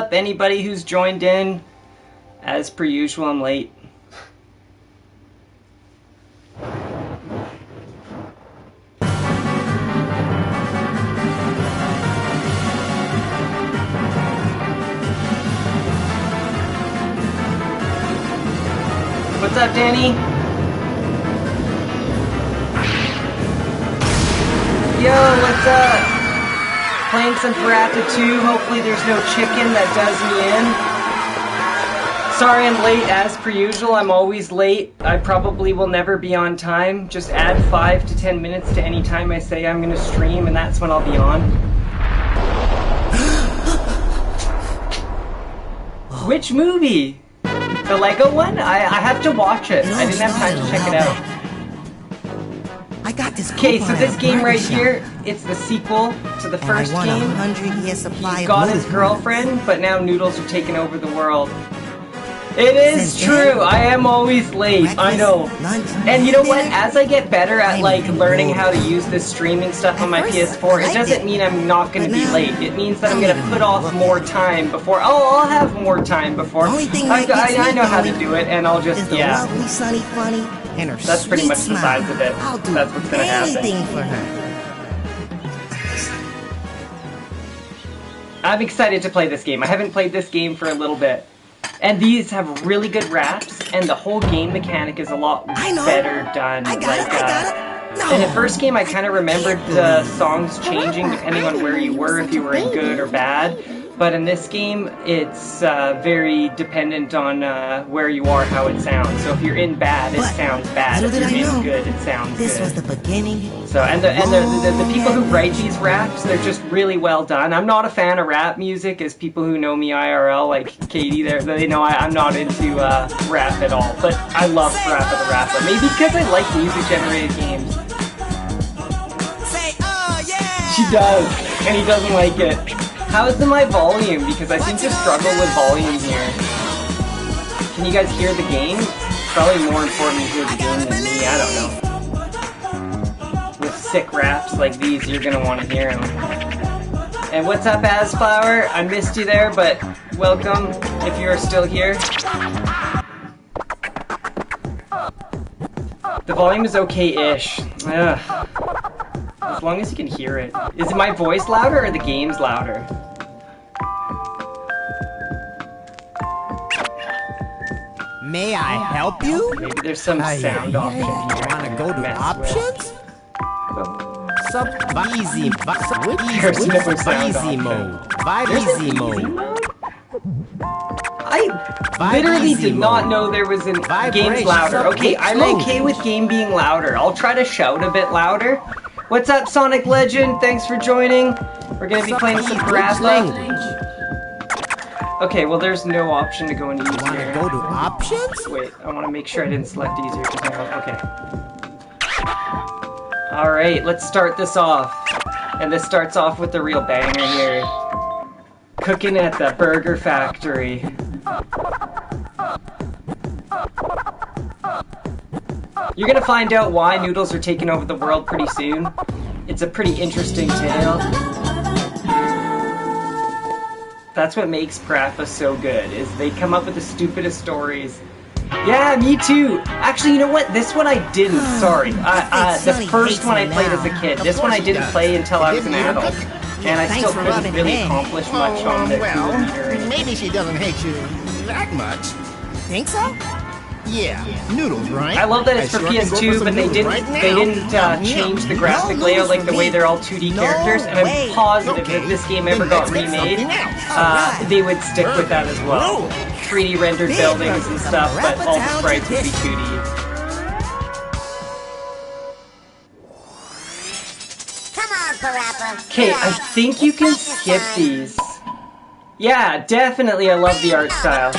up, anybody who's joined in? As per usual, I'm late. What's up, Danny? Yo, what's up? Playing some Parappa 2. Hopefully there's no chicken that does me in. Sorry I'm late as per usual. I'm always late. I probably will never be on time. Just add 5 to 10 minutes to any time I say I'm going to stream, and that's when I'll be on. Which movie? The Lego one? I have to watch it. I didn't have time to check it out. I got this. Okay, so this game right here, it's the sequel to the first game. He's got his girlfriend, but now Noodles are taking over the world. It is true. I am always late. I know. And you know what? As I get better at like learning how to use this streaming stuff on my PS4, it doesn't mean I'm not going to be late. It means that I'm going to put off more time before. Oh, I'll have more time before. I know how to do it, and I'll just That's pretty much the size of it. That's what's going to happen. I'm excited to play this game. I haven't played this game for a little bit. And these have really good raps, and the whole game mechanic is a lot better done. In the first game, I kind of remembered the songs changing depending on where you were, if you were in good or bad. But in this game, it's very dependent on where you are, how it sounds. So if you're in bad, it sounds bad. If you're in good, it sounds good. This was the beginning. So and the people who write these raps, they're just really well done. I'm not a fan of rap music, as people who know me IRL, like Katie, they know I'm not into rap at all. But I love Parappa the Rapper. Maybe because I like music-generated games. She does, and he doesn't like it. How's my volume? Because I seem to struggle with volume here. Can you guys hear the game? It's probably more important to hear the game than me, I don't know. With sick raps like these, you're gonna want to hear them. And what's up, Asflower? I missed you there, but welcome if you're still here. The volume is okay-ish. As long as you can hear it. Is my voice louder or the game's louder? May I help you? Maybe there's some sound option here. Wanna go to options? Easy. There's no sound option. Easy mode. I literally did not know there was a game's louder. Okay, I'm okay with game being louder. I'll try to shout a bit louder. What's up, Sonic Legend? Thanks for joining. We're gonna be playing some Rappa. Okay, well there's no option to go into easier. Wanna go to options? Wait, I want to make sure I didn't select easier. Okay. Alright, let's start this off. And this starts off with the real banger here. Cooking at the Burger Factory. You're gonna find out why Noodles are taking over the world pretty soon. It's a pretty interesting tale. That's what makes Parappa so good, is they come up with the stupidest stories. Yeah, me too! Actually, you know what? This one I didn't, sorry. The first one I played as a kid. This one I didn't play until I was an adult. And I still couldn't really accomplish much on the computer. Maybe she doesn't hate you that much. Think so? Yeah, Noodles, right? I love that it's for PS2, but they didn't change the graphic layout like the way they're all 2D characters, and I'm positive if this game ever got remade, they would stick with that as well. 3D rendered buildings and stuff, but all the sprites would be 2D. Come on, Parappa. Okay, I think you can skip these. Yeah, definitely I love the art style.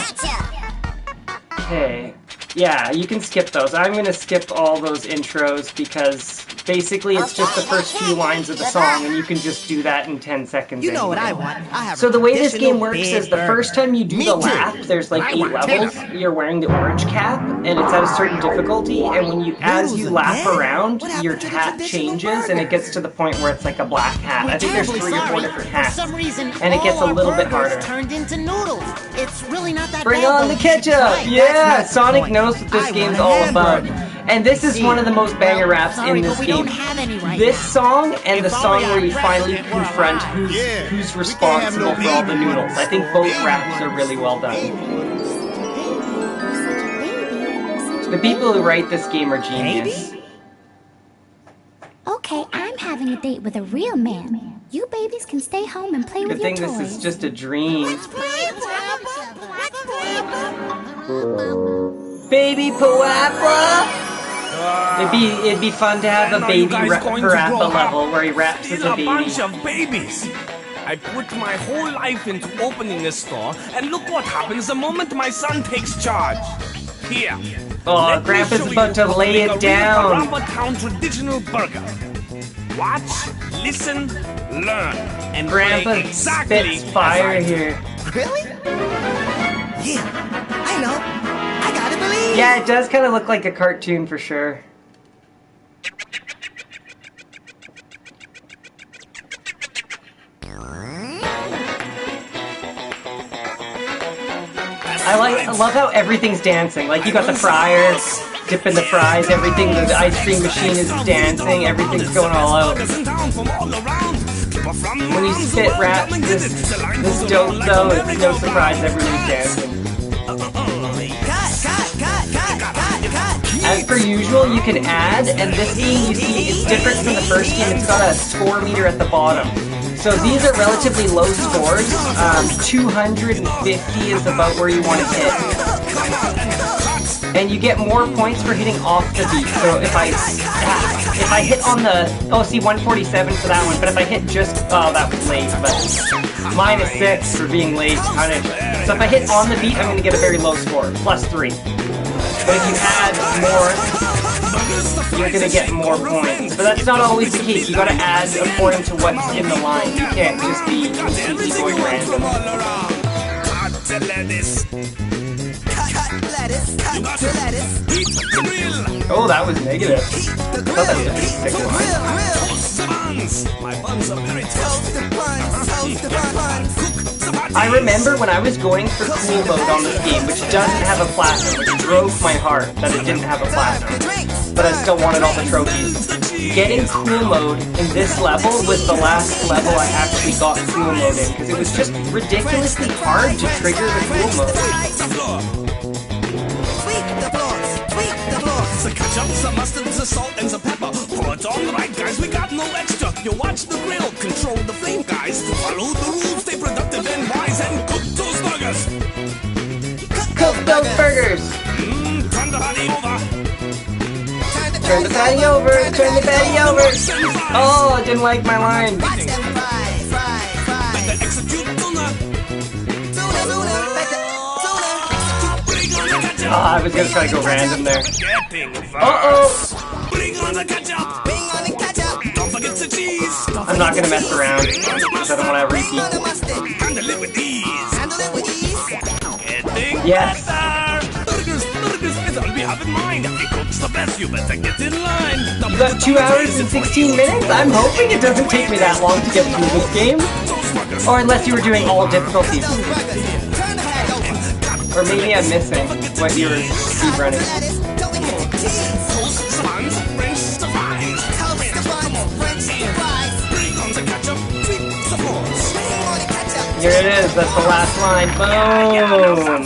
Okay. Yeah, you can skip those. I'm gonna skip all those intros because Basically, it's just the first few lines of the song, and you can just do that in 10 seconds. You know what I anyway. want. I have So a the way this traditional game works big is the first time you do Me the too. lap, there's like I 8 want levels. dinner. You're wearing the orange cap, and it's at a certain difficulty. And when you, as you lap around, your hat changes, and it gets to the point where it's like a black hat. I think there's 3 or 4 different hats, For some reason, and it gets a all our little bit burgers harder. turned into noodles. It's really not that Bring bad, on though. the You should ketchup! try it. Yeah, That's my Sonic point. knows what this I game's want a all about. hamburger. And this is one of the most banger raps Sorry, in but this we game. don't have any right This now. song and the If song only where you our finally president were confront alive. who's responsible for all the noodles. I think both raps are really well done. The people who write this game are genius. Okay, I'm having a date with a real man. You babies can stay home and play Good with your thing toys. this is just a dream. Baby Parappa! It'd be fun to have a baby Parappa level where he raps as a baby. bunch of babies. I put my whole life into opening a store, and look what happens the moment my son takes charge. Here. Oh, let me Grandpa's show you about to how lay make it a real down. Parappa Town traditional burger. Watch, listen, learn, and Grandpa play exactly spits fire as I do. here. Really? Yeah, I know. I gotta believe. Yeah, it does kind of look like a cartoon for sure. I love how everything's dancing. Like you got the fryer dipping the fries, everything. The ice cream machine is dancing. Everything's going all out. When you spit rap, this dope though, it's no surprise everybody's dancing. As per usual, you can add, and this game you see is different from the first game. It's got a score meter at the bottom. So these are relatively low scores. 250 is about where you want to hit. And you get more points for hitting off the beat. So if I hit on the, oh see 147 for that one, but if I hit just, oh that was late, but -6 for being late. So if I hit on the beat, I'm going to get a very low score, +3. But if you add more, you're gonna get more points. But that's not always the case. You gotta add according to what's in the line. You can't just be completely going random. Oh, that was negative. I thought that was a pretty sick one. I remember when I was going for cool mode on this game, which doesn't have a platinum, which broke my heart that it didn't have a platinum, but I still wanted all the trophies. Getting cool mode in this level was the last level I actually got cool mode in, because it was just ridiculously hard to trigger the cool mode. The ketchup, the mustard, the salt, and the pepper. Pour it on right, guys. We got no extra. You watch the grill, control the flame, guys. Follow the rules, stay productive and wise, and cook those burgers. Cook those burgers! Turn the patty over. Turn the patty over! Turn the patty over! Oh, I didn't like my line. Better execute tuna. Oh, I was gonna try to go random there. Uh-oh! Bring on the ketchup! Don't forget the cheese! I'm not gonna mess around, because I don't want to repeat. Handle it with ease! Getting Yes. better! Burgers is all we have in mind. He cooks the best, you better get in line. You got 2 hours and 16 minutes? I'm hoping it doesn't take me that long to get through this game. Or unless you were doing all difficulties. Or maybe I'm missing what you were running. Here it is, that's the last line. Boom!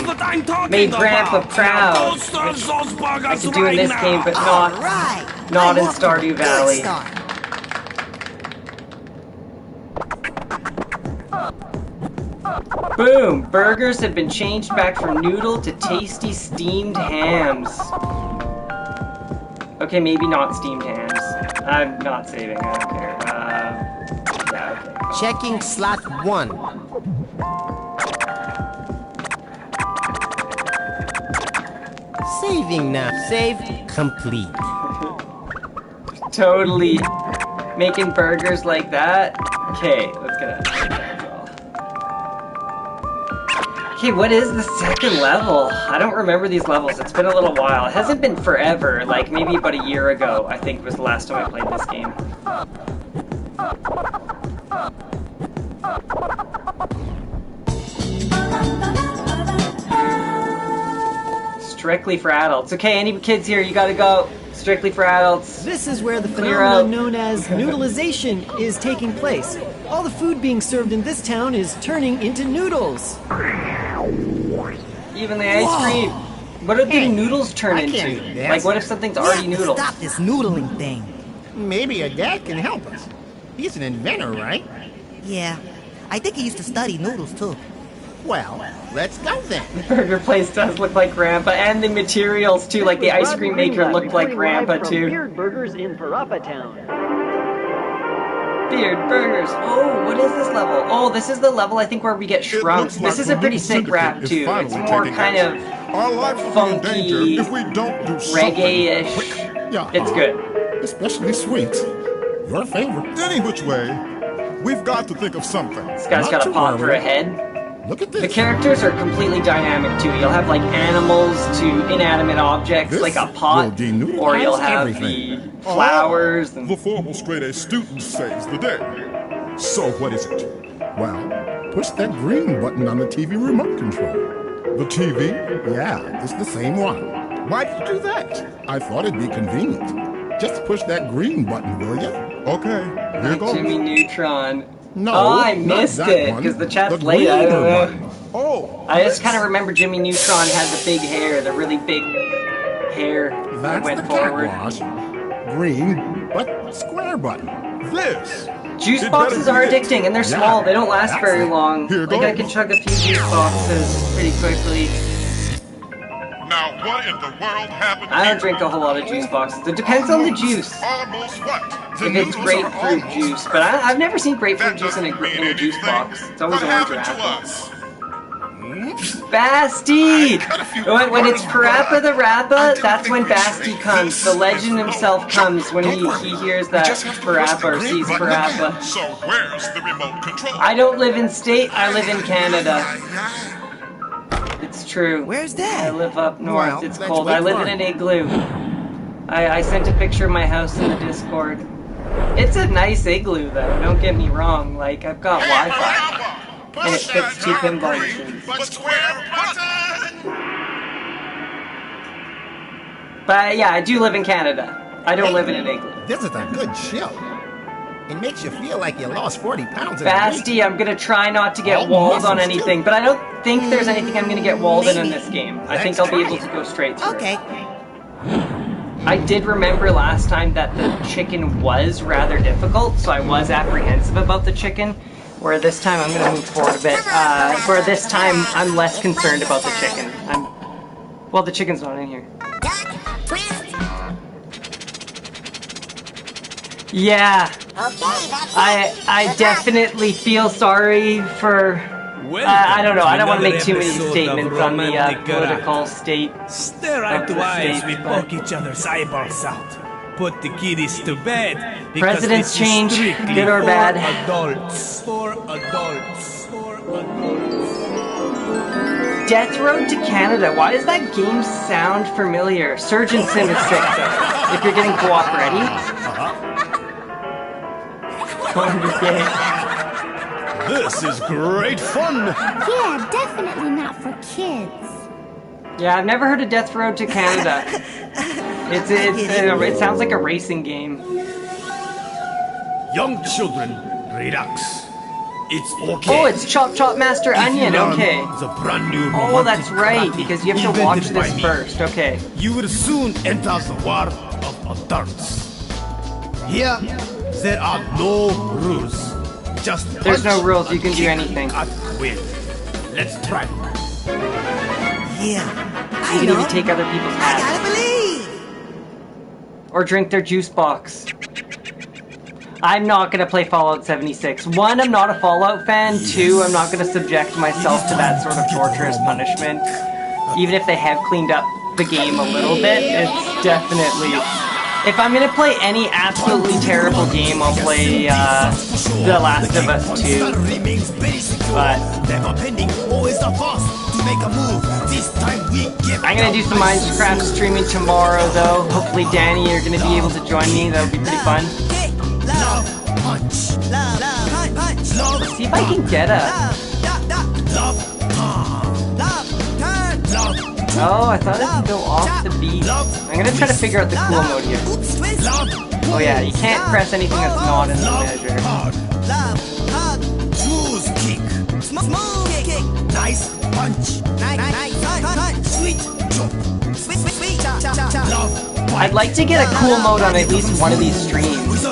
Made Grandpa proud. I could do in this game, but not in Stardew Valley. Boom! Burgers have been changed back from noodle to tasty steamed hams. Okay, maybe not steamed hams. I'm not saving, I don't care. Yeah, okay. Checking slot 1. Saving now. Save complete. Totally. Making burgers like that. Okay, let's get it. Okay, what is the second level? I don't remember these levels. It's been a little while. It hasn't been forever. Like, maybe about a year ago, I think, was the last time I played this game. Strictly for adults. Okay, any kids here, you gotta go. Strictly for adults. This is where the Clear phenomenon out. known as noodleization is taking place. All the food being served in this town is turning into noodles. Even the ice cream. What do the noodles turn I can't into? do this. Like, what if something's We already have to noodles? stop this noodling thing. Maybe your dad can help us. He's an inventor, right? Yeah, I think he used to study noodles too. Well, let's go then. Burger place does look like Grandpa, and the materials too, like the ice cream maker looked like Grandpa too. Beard Burgers in Parappa Town. Beard burgers. Oh, what is this level? Oh, this is the level I think where we get shrunk. This is a pretty sick rap too. It's more kind of funky, reggae-ish. It's good. Especially sweets. Your favorite. Any which way, we've got to think of something. This guy's got a pot for a head. Look at this. The characters are completely dynamic too. You'll have like animals to inanimate objects, This like a pot, will denoodleize or you'll have everything. the flowers. The formal straight A student saves the day. So what is it? Well, push that green button on the TV remote control. The TV? Yeah, it's the same one. Why did you do that? I thought it'd be convenient. Just push that green button, will you? Okay, here goes. Jimmy Neutron. No, Oh, I not missed that it, one. because the chat's The late, I don't greener know. one. Oh, I just kind of remember Jimmy Neutron had the big hair, the really big hair that that's went the forward. cat wash. Green, but square button. This. Juice It boxes better are be it. addicting, and they're Yeah, small. They don't last that's very it. long. Here Like, I goes. can chug a few juice boxes pretty quickly. Now, what in the world happened? I don't drink a whole lot of juice boxes. It depends on the juice. Almost what? The If it's noodles are grapefruit almost juice, but I've never seen grapefruit That juice in a, doesn't mean in a juice anything. box. It's always What orange or happened to apple. us? Basti! I got a few When it's words, Parappa the I Rappa, didn't that's think when we'd Basti say comes. this The legend is himself no comes joke. when Don't worry. he hears We that just have to press the Parappa or green sees button Parappa. again. So where's the remote control? I don't live in state, I live in Canada. It's true. Where's I that? live up north. Well, It's let's cold. wait I live for in an it. igloo. I sent a picture of my house in the Discord. It's a nice igloo, though. Don't get me wrong. Like, I've got Wi-Fi. And it fits 2 pinball machines. But square button! But yeah, I do live in Canada. I don't live in an igloo. This is a good show. It makes you feel like you lost 40 pounds in a week. Basti, I'm gonna try not to get All walled on muscles, anything, too. but I don't think there's anything I'm gonna get walled in Maybe. this game. I think Let's I'll be try able it. to go straight through. Okay. I did remember last time that the chicken was rather difficult, so I was apprehensive about the chicken. Where this time I'm gonna move forward a bit. For this time, I'm less concerned about the chicken. Well, the chicken's not in here. Duck, twist. Yeah, Okay, that's I definitely feel sorry for. I don't know. I don't want to make too many statements on the political state. Stare eye of to the eyes, state, we but- poke each other's eyeballs out. Put the kiddies to bed. because Presidents this is change, strictly good or for bad. Adults. For adults. For adults. Death Road to Canada. Why does that game sound familiar? Surgeon Sim is sick though. If you're getting co-op ready. This is great fun. Yeah, definitely not for kids. Yeah, I've never heard of Death Road to Canada. It sounds like a racing game. Young children, relax. It's okay. Oh, it's Chop Chop Master Onion. Okay. The brand new Oh, that's romantic right, karate because you have to invented watch by this me. first. Okay. You will soon enter the world of adults. Here, there are no rules. Just There's punch no rules, you and can do kick anything. At will. Let's try. Yeah. You I can know. even take other people's I hats. gotta believe. Or drink their juice box. I'm not gonna play Fallout 76. 1, I'm not a Fallout fan. 2, I'm not gonna subject myself to that sort of torturous punishment. Even if they have cleaned up the game a little bit, it's definitely If I'm gonna play any absolutely terrible game, I'll play The Last of Us 2. But I'm gonna do some Minecraft streaming tomorrow, though. Hopefully, Danny, you're gonna be able to join me. That would be pretty fun. Let's see if I can get a. Oh, I thought it would go off the beat. I'm gonna try to figure out the cool mode here. Oh yeah, you can't press anything that's not in the measure. Nice punch. I'd like to get a cool mode on at least one of these streams.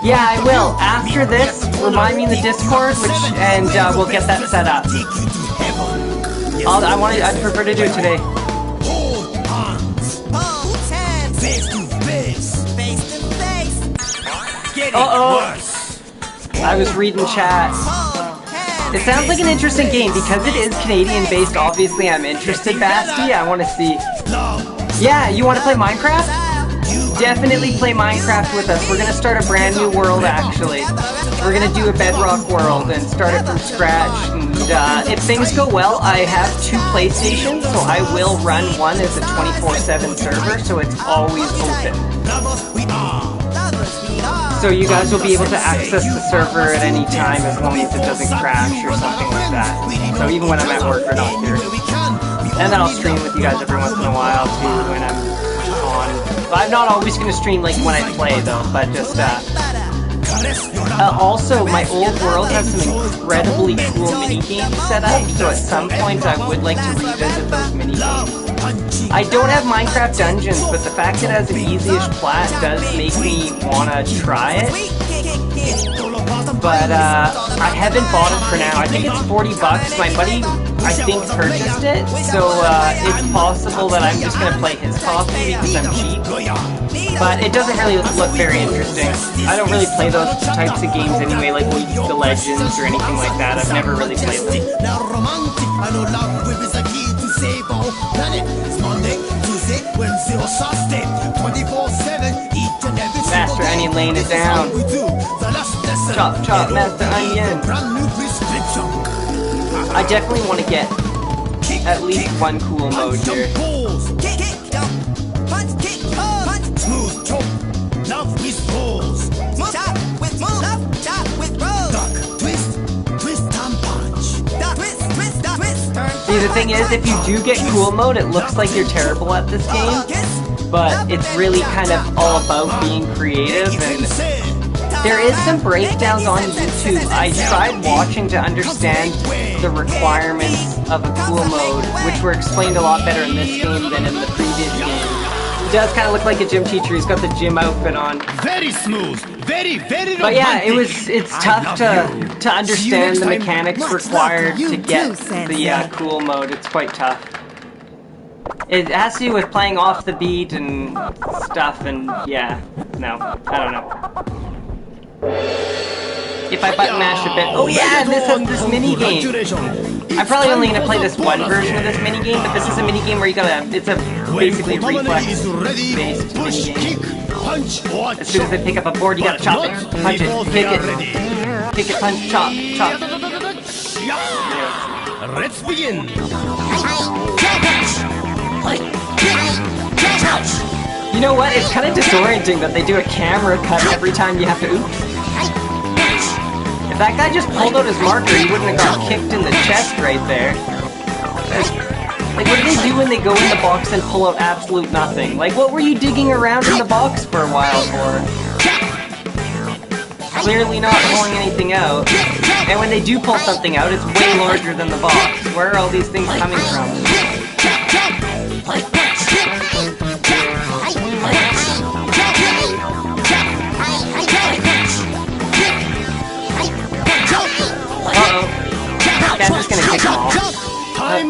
Yeah, I will. After this, remind me in the Discord, and we'll get that set up. I'd prefer to do it today. Uh-oh. I was reading chat. It sounds like an interesting game because it is Canadian-based. Obviously, I'm interested, Basti. I want to see. Yeah, you want to play Minecraft? Definitely play Minecraft with us. We're gonna start a brand new world, actually. We're gonna do a bedrock world and start it from scratch. And if things go well, I have 2 PlayStations, so I will run one as a 24/7 server, so it's always open. So you guys will be able to access the server at any time as long as it doesn't crash or something like that. So even when I'm at work or not here. And then I'll stream with you guys every once in a while too when I'm on. I'm not always going to stream like when I play though, but just also, my old world has some incredibly cool mini-games set up, so at some point I would like to revisit those mini-games. I don't have Minecraft Dungeons, but the fact it has an easy-ish plat does make me want to try it. But I haven't bought it for now. I think it's 40 bucks. My buddy, I think, purchased it, so it's possible that I'm just going to play his copy because I'm cheap. But it doesn't really look very interesting. I don't really play those types of games anyway, like League of Legends or anything like that. I've never really played them. Master Onion laying it down. Chop, chop, Master Onion. I definitely want to get at least one cool mode here. See, the thing is, if you do get cool mode, it looks like you're terrible at this game, but it's really kind of all about being creative, and there is some breakdowns on YouTube. I tried watching to understand the requirements of a cool mode, which were explained a lot better in this game than in the previous game. He does kind of look like a gym teacher. He's got the gym outfit on. Very smooth, very romantic. But yeah, it's tough to understand the mechanics required to get the cool mode. It's quite tough. It has to do with playing off the beat and stuff, and yeah, no, I don't know. If I button mash a bit, oh yeah, this has this mini game. I'm probably only gonna play this one version of this mini game, but this is a mini game where you gotta. It's a basically reflex-based mini game. As soon as they pick up a board, you gotta chop it, punch it, kick it, punch, chop, chop. Let's begin. You know what? It's kind of disorienting that they do a camera cut every time you have to oops. If that guy just pulled out his marker, he wouldn't have got kicked in the chest right there. Like, what do they do when they go in the box and pull out absolute nothing? Like, what were you digging around in the box for a while for? Clearly not pulling anything out. And when they do pull something out, it's way larger than the box. Where are all these things coming from? Uh-oh. That's just gonna kick him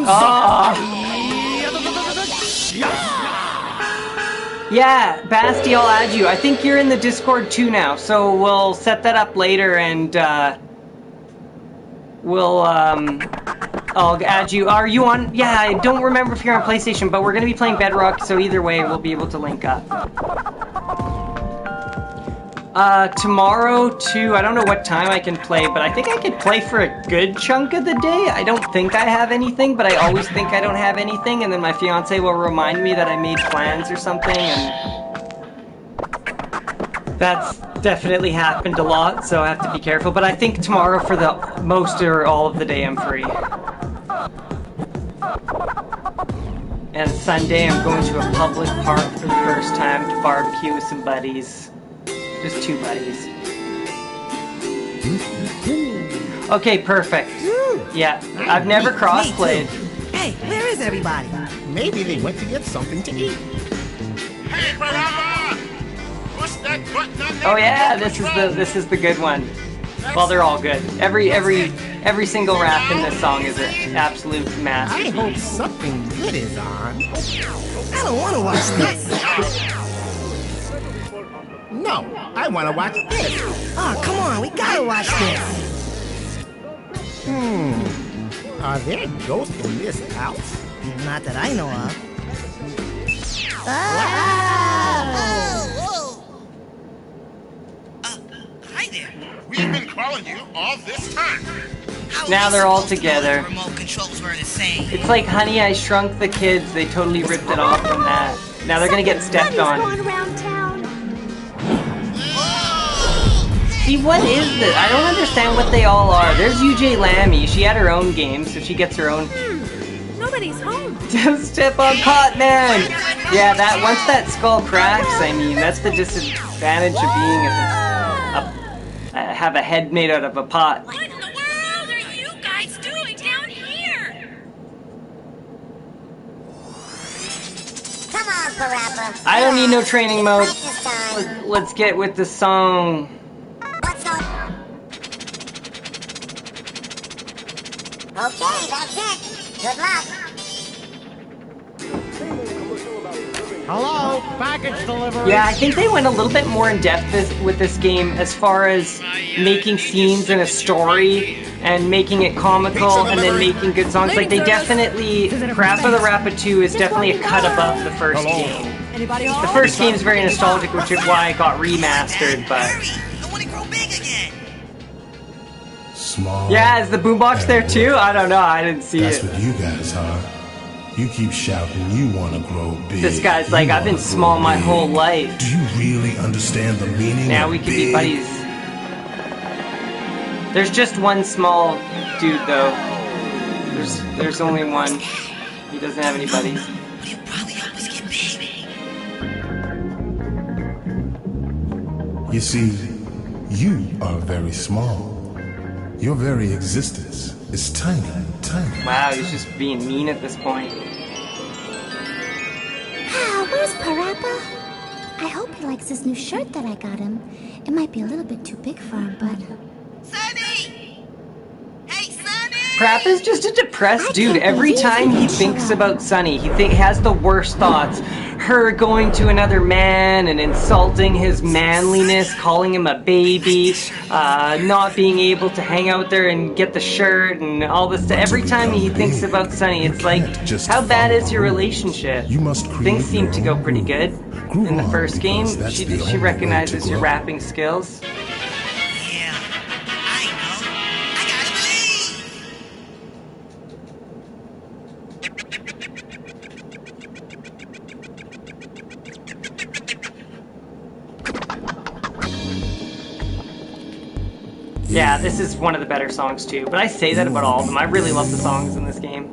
off. Yeah, Basti, I'll add you. I think you're in the Discord too now, so we'll set that up later and I'll I'll add you. Are you on? Yeah, I don't remember if you're on PlayStation, but we're gonna be playing Bedrock, so either way, we'll be able to link up. Tomorrow too, I don't know what time I can play, but I think I could play for a good chunk of the day. I don't think I have anything, but I always think I don't have anything, and then my fiance will remind me that I made plans or something, and that's definitely happened a lot, so I have to be careful. But I think tomorrow for the most or all of the day I'm free. And Sunday I'm going to a public park for the first time to barbecue with some buddies. Just 2 buddies. Okay, perfect. Yeah, I've never crossplayed. Hey, where is everybody? Maybe they went to get something to eat. Hey, Parappa! Push that button on Oh yeah, this is the good one. Well, they're all good. Every single rap in this song is an absolute I masterpiece. hope something good is on. I don't want to watch this. No, I want to watch this. Oh, come on, we gotta watch this. Are there ghosts in this house? Not that I know of. Hi there. We've been calling you all this time. Now they're all together. Remote controls were the same. It's like Honey, I Shrunk the Kids. They totally ripped it off from that. Now they're gonna get stepped on. Going around town. See, what is this? I don't understand what they all are. There's UJ Lammy. She had her own game, so she gets her own. Nobody's home. Don't step on pot, man! Yeah, that once that skull cracks, I mean, that's the disadvantage of being have a head made out of a pot. What in the world are you guys doing down here? Come on, Parappa. I don't need no training mode. Practice time. Let's get with the song. What's up? Okay, that's it. Good luck. Hello, package delivery. Yeah, I think they went a little bit more in depth with this game as far as making scenes and a story and making it comical and then making good songs. Like they definitely, Rappa the Rappa 2 is definitely a cut above the first game. The first game is very nostalgic, which is why it got remastered, but... I want to grow big again. Small. Yeah, is the boombox there too? I don't know, I didn't see That's it. what you guys are. You keep shouting you want to grow big. This guy's like, I've been small my whole life. Do you really understand the meaning Now of we can big? be buddies. There's just one small dude though. There's only one. He doesn't have any buddies. You probably always get big. You see, you are very small. Your very existence is tiny, tiny. Wow, he's just being mean at this point. Ah, where's Parappa? I hope he likes this new shirt that I got him. It might be a little bit too big for him, but... Sonny! Hey, Sonny! Parappa's just a depressed dude. Every time he thinks about Sunny, he has the worst thoughts. Her going to another man and insulting his manliness, calling him a baby, not being able to hang out there and get the shirt and all this stuff. Every time he thinks about Sunny, it's like, how bad is your relationship? Things seem to go pretty good. In the first game, she recognizes your rapping skills. Yeah, I know. I gotta believe. Yeah, this is one of the better songs too, but I say that about all of them. I really love the songs in this game.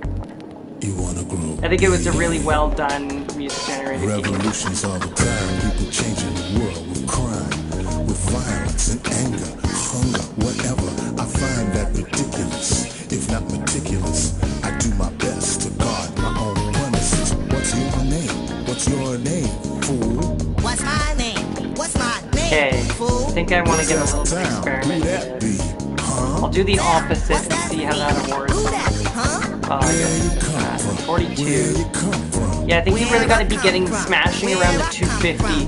You wanna grow. I think it was a really well done music generated game. Revolutions all the time, people changing the world with crime, with violence and anger, hunger, whatever. I find that ridiculous, if not meticulous. I do my best to guard my own premises. What's your name? What's your name, fool? What's my name? What's my name, Okay, fool? I think I want to get a little bit Who experimental. that be? Huh? I'll do the opposite and see how that awards. Who that be, huh? Oh, I Where guess you come from? 42. Where you come from? Yeah, I think you really got to be getting smashing around the 250. You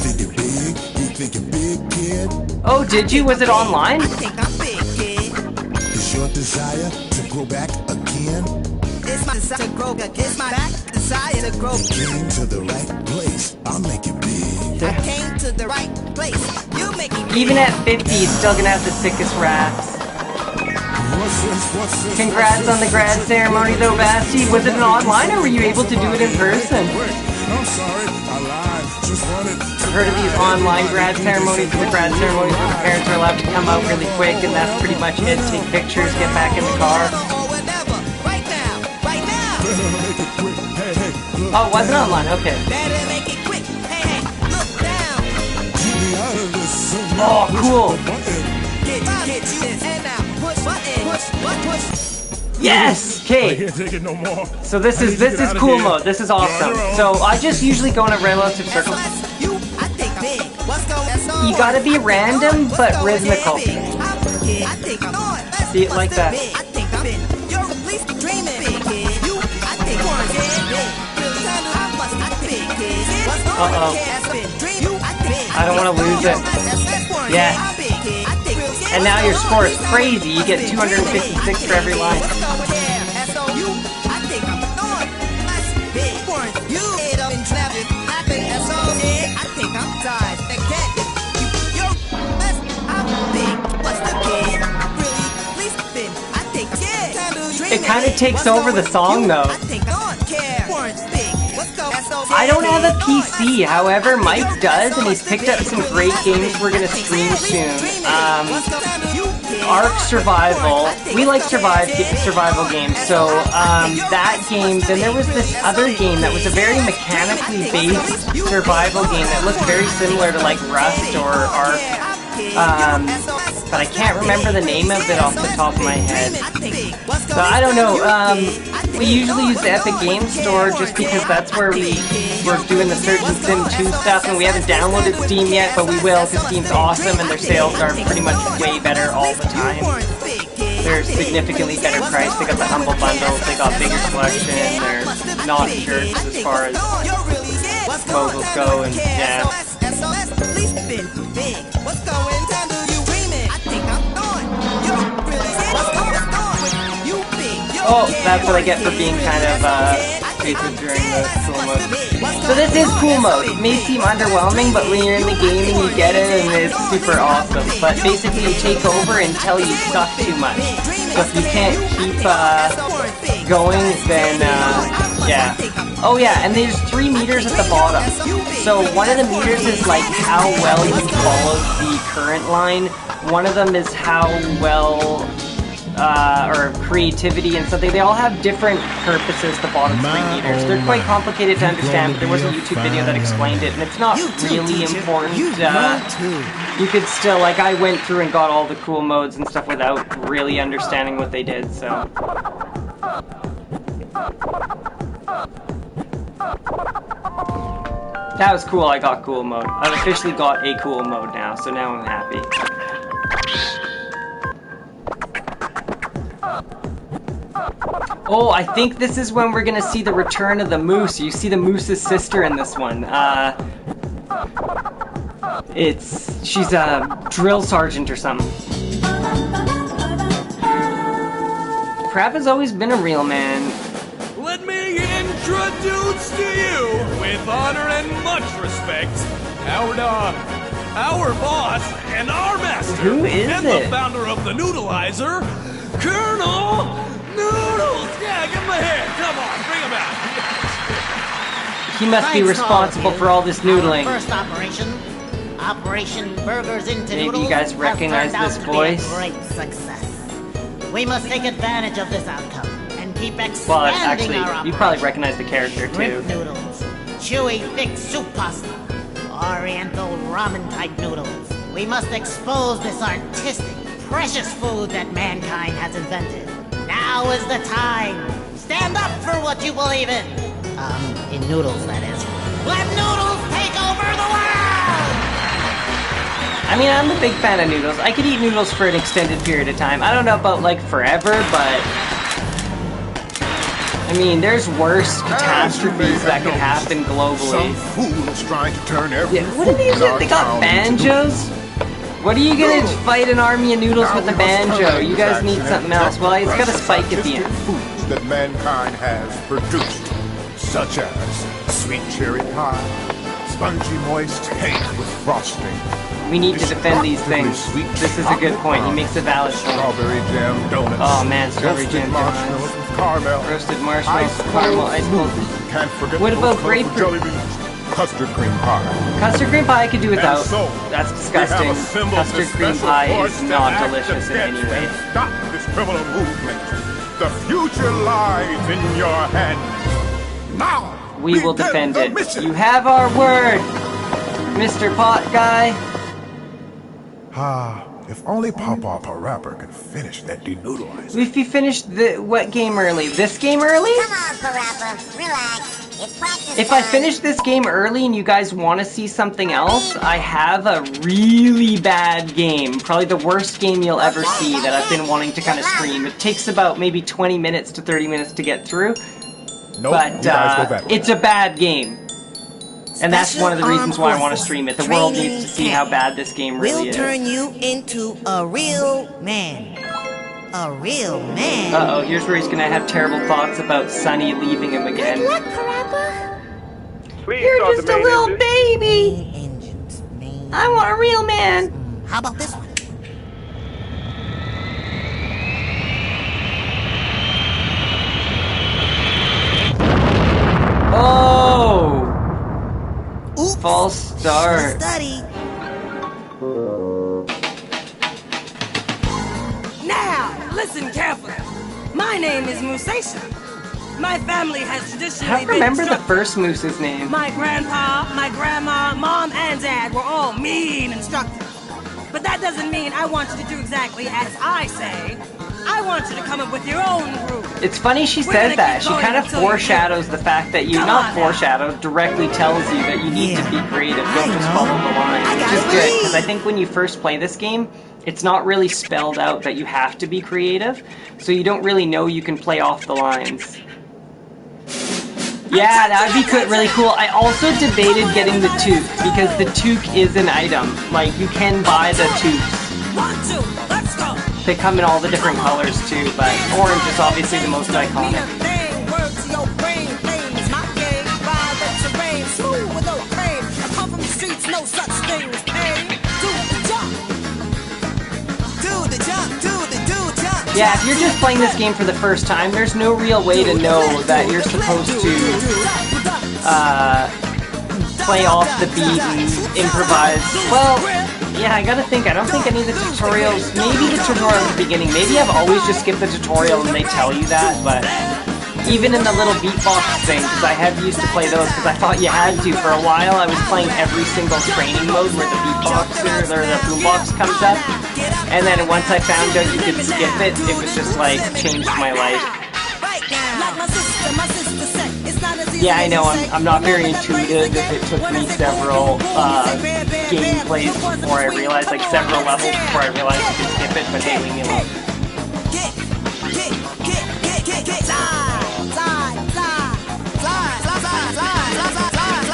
think you're big? You think you're big, kid? Oh, did you? Was it online? I think I'm big, kid. Is your desire to grow back again? It's my desire to grow back. It's my back desire to grow. Came to the right place. I'll make it big. I came to the right place. You make it. Even at 50, he's still gonna have the sickest raps. Congrats on the grad ceremony though, Basti. Was it an online or were you able to do it in person? I'm sorry, I lied. Just wanted. I've heard of these online grad ceremonies, the grad ceremonies where the parents are allowed to come out really quick and that's pretty much it. Take pictures, get back in the car. Oh, it wasn't online, okay. Oh, cool. Yes! Okay. So this is cool mode. This is awesome. So I just usually go in a relative circle. You gotta be random but rhythmical. See it like that. Uh-oh. I don't want to lose it. Yeah. And now your score is crazy. You get 256 for every line. It kind of takes over the song though. I don't have a PC, however Mike does, and he's picked up some great games we're gonna stream soon. Ark Survival. We like survival games, so that game. Then there was this other game that was a very mechanically based survival game that looked very similar to like Rust or Ark. But I can't remember the name of it off the top of my head. So I don't know. We usually use the Epic Game Store just because that's where we're doing the Surgeon Sim 2 stuff, and we haven't downloaded Steam yet, but we will because Steam's awesome and their sales are pretty much way better all the time. They're significantly better priced. They got the Humble Bundles, they got bigger selection, they're not jerks as far as mobiles go, and yeah. Oh, that's what I get for being kind of stupid during the cool mode. So this is cool mode. It may seem underwhelming, but when you're in the game and you get it, and it's super awesome. But basically you take over until you suck too much. So if you can't keep going, then yeah. Oh yeah, and there's 3 meters at the bottom. So one of the meters is like how well you follow the current line. One of them is how well or creativity and something. They all have different purposes, the bottom 3 meters. They're quite complicated to understand, but there was a YouTube video that explained it, and it's not really important. You could still, like, I went through and got all the cool modes and stuff without really understanding what they did, so. That was cool, I got cool mode. I've officially got a cool mode now, so now I'm happy. Oh, I think this is when we're gonna see the return of the moose. You see the moose's sister in this one. She's a drill sergeant or something. Parappa's always been a real man. Let me introduce to you, with honor and much respect, our boss and our master. Who is and it? The founder of the Noodleizer, Colonel Noodles! Yeah, give him a hand. Come on, bring him out. He must be responsible for all this noodling. First Operation Burgers into Maybe Noodles you guys recognize this voice? Great success. We must take advantage of this outcome and keep expanding Well, our actually, operation. you probably recognize the character too. Shrimp noodles, chewy, thick soup pasta, Oriental ramen-type noodles. We must expose this artistic, precious food that mankind has invented. Now is the time. Stand up for what you believe in. In noodles, that is. Let noodles take over the world! I mean, I'm a big fan of noodles. I could eat noodles for an extended period of time. I don't know about, like, forever, but... I mean, there's worse catastrophes that could happen globally. Some fool is trying to turn every What are these? They got banjos? What are you gonna fight an army of noodles with a banjo? You guys need something else. Well, it's got a spike at the end. Foods that mankind has produced, such as sweet cherry pie, spongy moist cake with frosting. We need to defend these things. This is a good point. He makes a valid point. Strawberry jam donuts. Oh man, strawberry jam marshmallows with caramel. Roasted marshmallows, caramel, ice cold. Can't forget What about jelly grapefruit? beans. Custard cream pie. Custard cream pie I could do without. So, that's disgusting. Custard cream pie is not delicious in any way. Stop this criminal movement. The future lies in your hands. Now, we will defend it. You have our word, Mr. Pot Guy. If only Papa Parappa could finish that denoodleizing. If you finished what game early? This game early? Come on, Parappa. Relax. It's practice If I finish this game early and you guys want to see something else, I have a really bad game. Probably the worst game you'll ever see that I've been wanting to kind of stream. It takes about maybe 20 minutes to 30 minutes to get through. Nope, but it's a bad game. And that's one of the reasons why I want to stream it. The world needs to see how bad this game really is. We'll turn you into a real man. A real man. Uh-oh, here's where he's gonna have terrible thoughts about Sunny leaving him again. Good luck, Parappa. You're just a little baby. I want a real man. How about this one? Oh! Oops. False start. Study. Now, listen carefully. My name is Musesha. My family has traditionally I don't remember the first moose's name. My grandpa, my grandma, mom, and dad were all mean instructors. But that doesn't mean I want you to do exactly as I say. I want you to come up with your own group. It's funny she says that. She kind of foreshadows the fact that you, not foreshadow, directly tells you that you need to be creative. Don't just follow the line. Which is good, because I think when you first play this game, it's not really spelled out that you have to be creative, so you don't really know you can play off the lines. Yeah, that would be really cool. I also debated getting the toque, because the toque is an item. Like, you can buy the toques. 1, 2, let's go. They come in all the different colors too, but orange is obviously the most iconic. Yeah, if you're just playing this game for the first time, there's no real way to know that you're supposed to play off the beat and improvise. Well, yeah, I gotta think. I don't think any of the tutorials, maybe the tutorial at the beginning, maybe I've always just skipped the tutorial and they tell you that, but even in the little beatbox thing, because I have used to play those because I thought you had to. For a while, I was playing every single training mode where the beatboxer, or the boombox comes up, and then once I found out you could skip it, it was just like, changed my life. Yeah, I know, I'm not very intuitive. It took me several gameplays before I realized, like several levels before I realized you could skip it, but hey, leave me alone.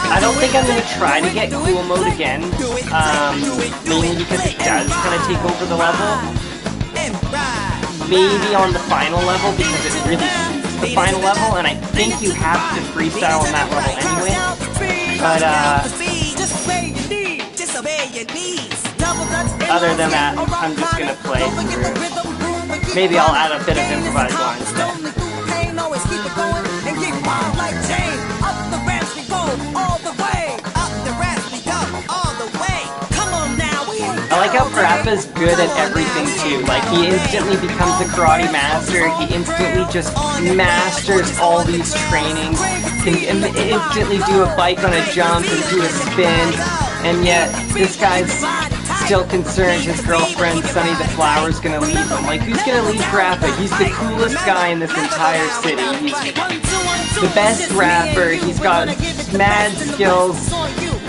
I don't think I'm going to try to get cool mode again, mainly because it does kind of take over the level. Maybe on the final level, because it really suits the final level, and I think you have to freestyle on that level anyway. But, other than that, I'm just going to play through. Maybe I'll add a bit of improvised lines there. I like how Parappa's good at everything too. Like, he instantly becomes a karate master, he instantly just masters all these trainings, can instantly do a bike on a jump and do a spin, and yet this guy's still concerned his girlfriend Sunny the Flower's gonna leave him. Like, who's gonna leave Rappa? He's the coolest guy in this entire city. He's the best rapper, he's got mad skills.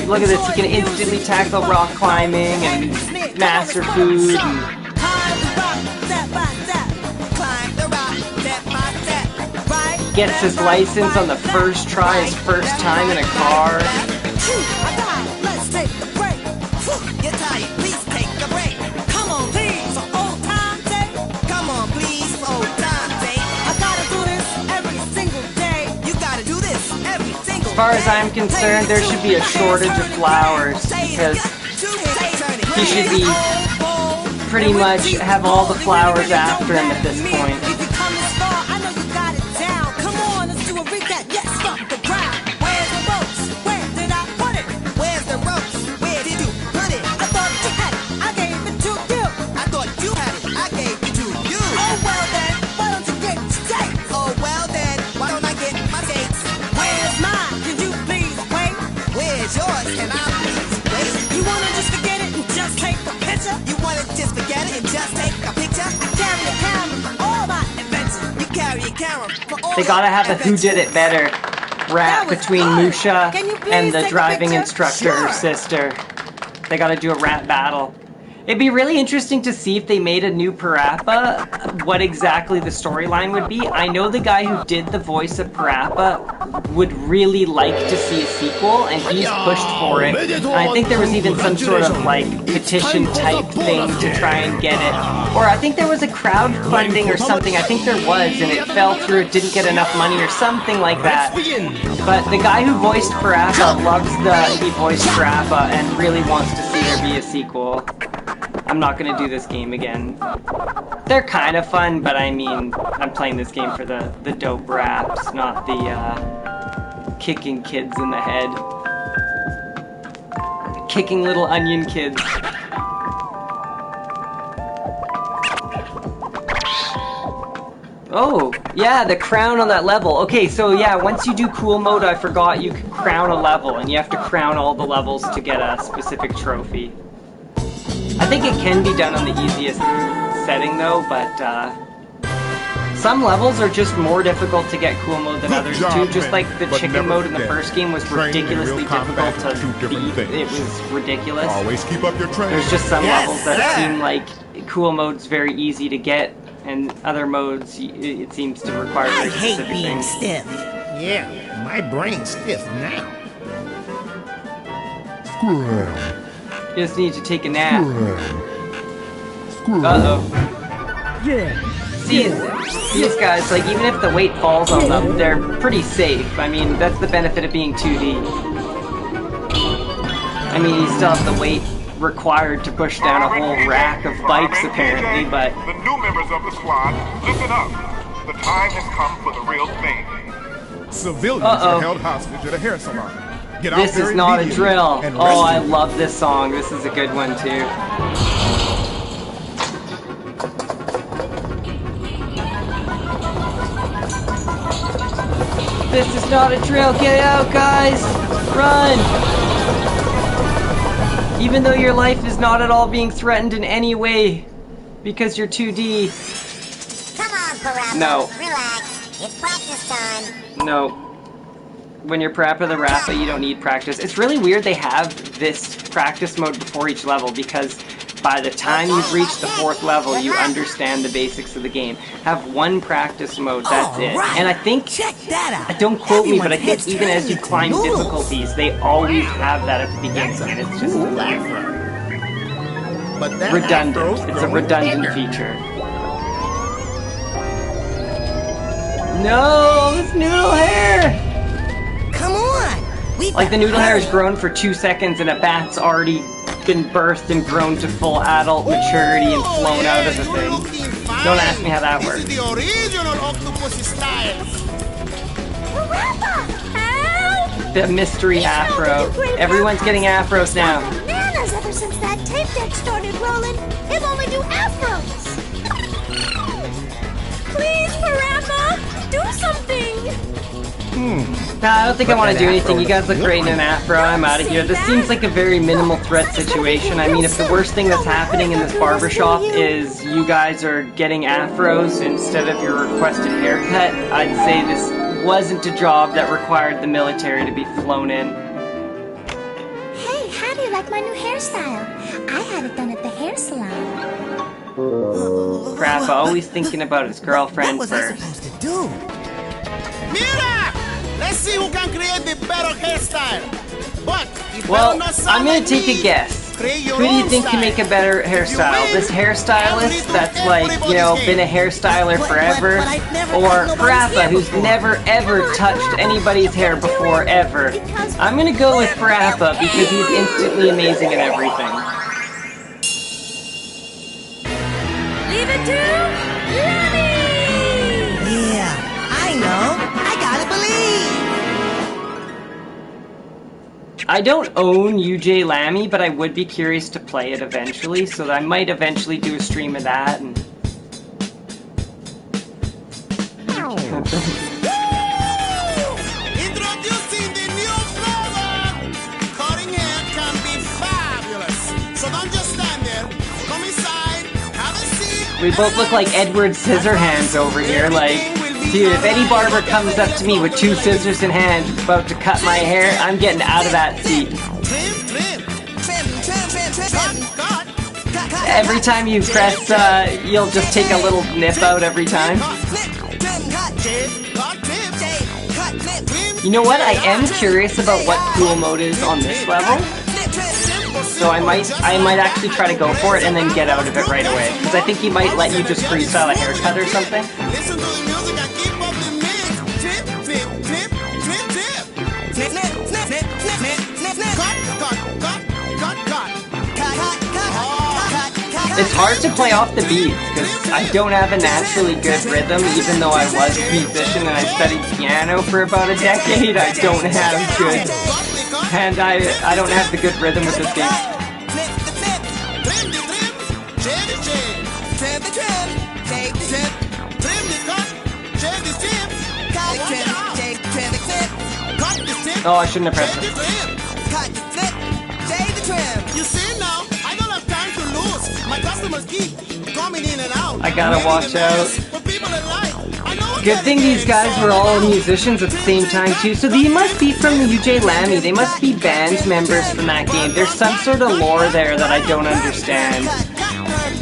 Look at this, he can instantly tackle rock climbing and master food and gets his license on the first try, his first time in a car. Let's take a break. You're tired, please take a break. far as I'm concerned, there should be a shortage of flowers because he should be pretty much have all the flowers after him at this point. They gotta have a who did it better rap between Musha and the driving instructor's sister. They gotta do a rap battle. It'd be really interesting to see if they made a new Parappa, what exactly the storyline would be. I know the guy who did the voice of Parappa would really like to see a sequel, and he's pushed for it. And I think there was even some sort of like petition type thing to try and get it. Or I think there was a crowdfunding or something, I think there was, and it fell through, it didn't get enough money or something like that. But the guy who voiced Parappa loves he voiced Rappa and really wants to see there be a sequel. I'm not gonna do this game again. They're kind of fun, but I mean, I'm playing this game for the dope raps, not the kicking kids in the head. Kicking little onion kids. Oh, yeah, the crown on that level. Okay, so yeah, once you do cool mode, I forgot you can crown a level, and you have to crown all the levels to get a specific trophy. I think it can be done on the easiest setting though, but some levels are just more difficult to get cool mode than others too. Just like the chicken mode in the first game was ridiculously difficult to beat. It was ridiculous. Always keep up your training. There's just some levels that seem like cool mode's very easy to get, and other modes it seems to require very specific things. I hate being stiff. Yeah, my brain's stiff now. Squirrel. You just need to take a nap. Uh-oh. Yeah. See, these guys, like, even if the weight falls on them, they're pretty safe. I mean, that's the benefit of being 2D. I mean, you still have the weight required to push down a whole rack of bikes, apparently, but... The new members of the squad, listen up. The time has come for the real thing. Civilians are held hostage at a hair salon. This is not a drill. Oh, I love this song. This is a good one, too. This is not a drill. Get out, guys. Run. Even though your life is not at all being threatened in any way because you're 2D. Come on, Parappa. No. Relax. It's practice time. No. When you're Parappa the Rappa, you don't need practice. It's really weird they have this practice mode before each level, because by the time you've reached the 4th level, you understand the basics of the game. Have one practice mode, that's it. And I think, don't quote me, but I think even as you climb difficulties, they always have that at the beginning, and it's just redundant. It's a redundant feature. No, this noodle hair! Come on! Like the noodle hair has grown for 2 seconds and a bat's already been birthed and grown to full adult maturity and flown out of the thing. Don't ask me how that works. This is the original octopus style. Help! The mystery afro. Everyone's getting afros now. Bananas ever since that tape deck started rolling. He'll only do afros. Please, Parappa, do something. Nah, I don't think I want to do anything. You guys look great in an afro. I'm out of here. This seems like a very minimal threat situation. I mean, if the worst thing that's happening in this barbershop is you guys are getting afros instead of your requested haircut, I'd say this wasn't a job that required the military to be flown in. Hey, how do you like my new hairstyle? I had it done at the hair salon. Rappa, always thinking about his girlfriend first. What was I supposed to do? Mira! Let's see who can create the better hairstyle. But well, I'm gonna take a guess. Who do you think can make a better hairstyle? This hairstylist that's like, you know, been a hairstyler forever? Or Parappa, who's never ever touched anybody's hair before, ever? I'm gonna go with Parappa because he's instantly amazing at everything. Leave it to Lemmy! Yeah, I know. I gotta believe. I don't own UJ Lammy, but I would be curious to play it eventually, so I might eventually do a stream of that. And Introducing the new flavor! Cutting hair can be fabulous. So don't just stand there. Come inside, have a seat. we both look like Edward Scissorhands over here, like, dude, if any barber comes up to me with 2 scissors in hand about to cut my hair, I'm getting out of that seat. Every time you press, you'll just take a little nip out every time. You know what? I am curious about what cool mode is on this level. So I might actually try to go for it and then get out of it right away. Because I think he might let you just freestyle a haircut or something. Listen to the music and keep up the mix. Tip, tip, tip, tip, tip. Snip, snip, snip, snip, snip, snip, snip. Cut, cut, cut, cut, cut. It's hard to play off the beat because I don't have a naturally good rhythm, even though I was a musician and I studied piano for about a decade. I don't have good, and I don't have the good rhythm with this game. Oh, I shouldn't have pressed it. You see now, I don't have time to lose. My customers keep coming in and out. I gotta watch out. Good thing these guys were all musicians at the same time too, so they must be from UJ Lammy. They must be band members from that game. There's some sort of lore there that I don't understand.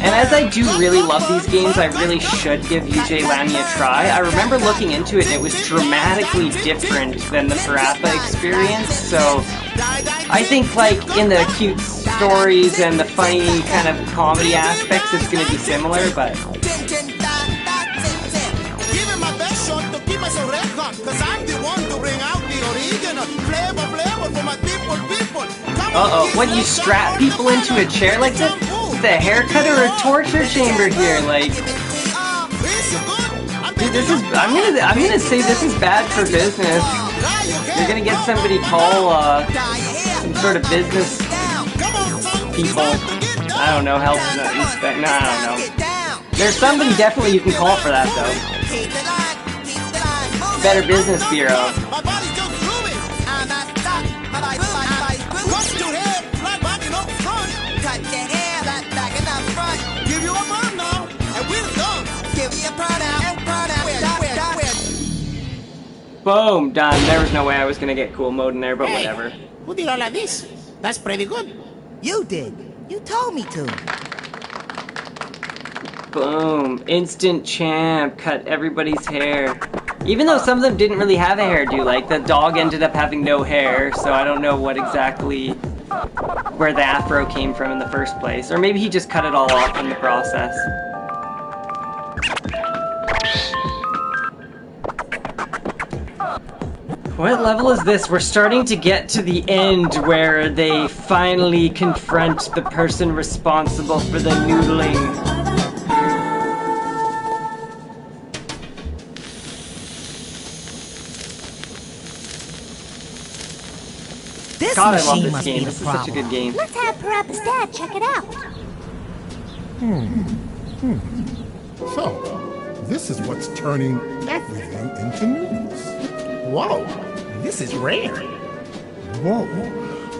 And as I do really love these games, I really should give UJ Lammy a try. I remember looking into it and it was dramatically different than the Parappa experience, so I think like in the cute stories and the funny kind of comedy aspects it's going to be similar, but... Uh-oh, what, you strap people into a chair like that? It's a haircut or a torture chamber here, like... Dude, this is... I'm gonna say this is bad for business. You're gonna get somebody call, some sort of business people. I don't know, health inspect. No, I don't know. There's somebody definitely you can call for that, though. Better Business Bureau. Boom, done. There was no way I was gonna get cool mode in there, but whatever. Who did all of this? That's pretty good. You did. You told me to. Boom. Instant champ. Cut everybody's hair. Even though some of them didn't really have a hairdo, like the dog ended up having no hair, so I don't know what exactly where the afro came from in the first place. Or maybe he just cut it all off in the process. What level is this? We're starting to get to the end where they finally confront the person responsible for the noodling. God, I love this game. This is such a good game. Let's have Parappa's dad check it out. So, this is what's turning everything into noodles. Whoa, this is rare. Whoa.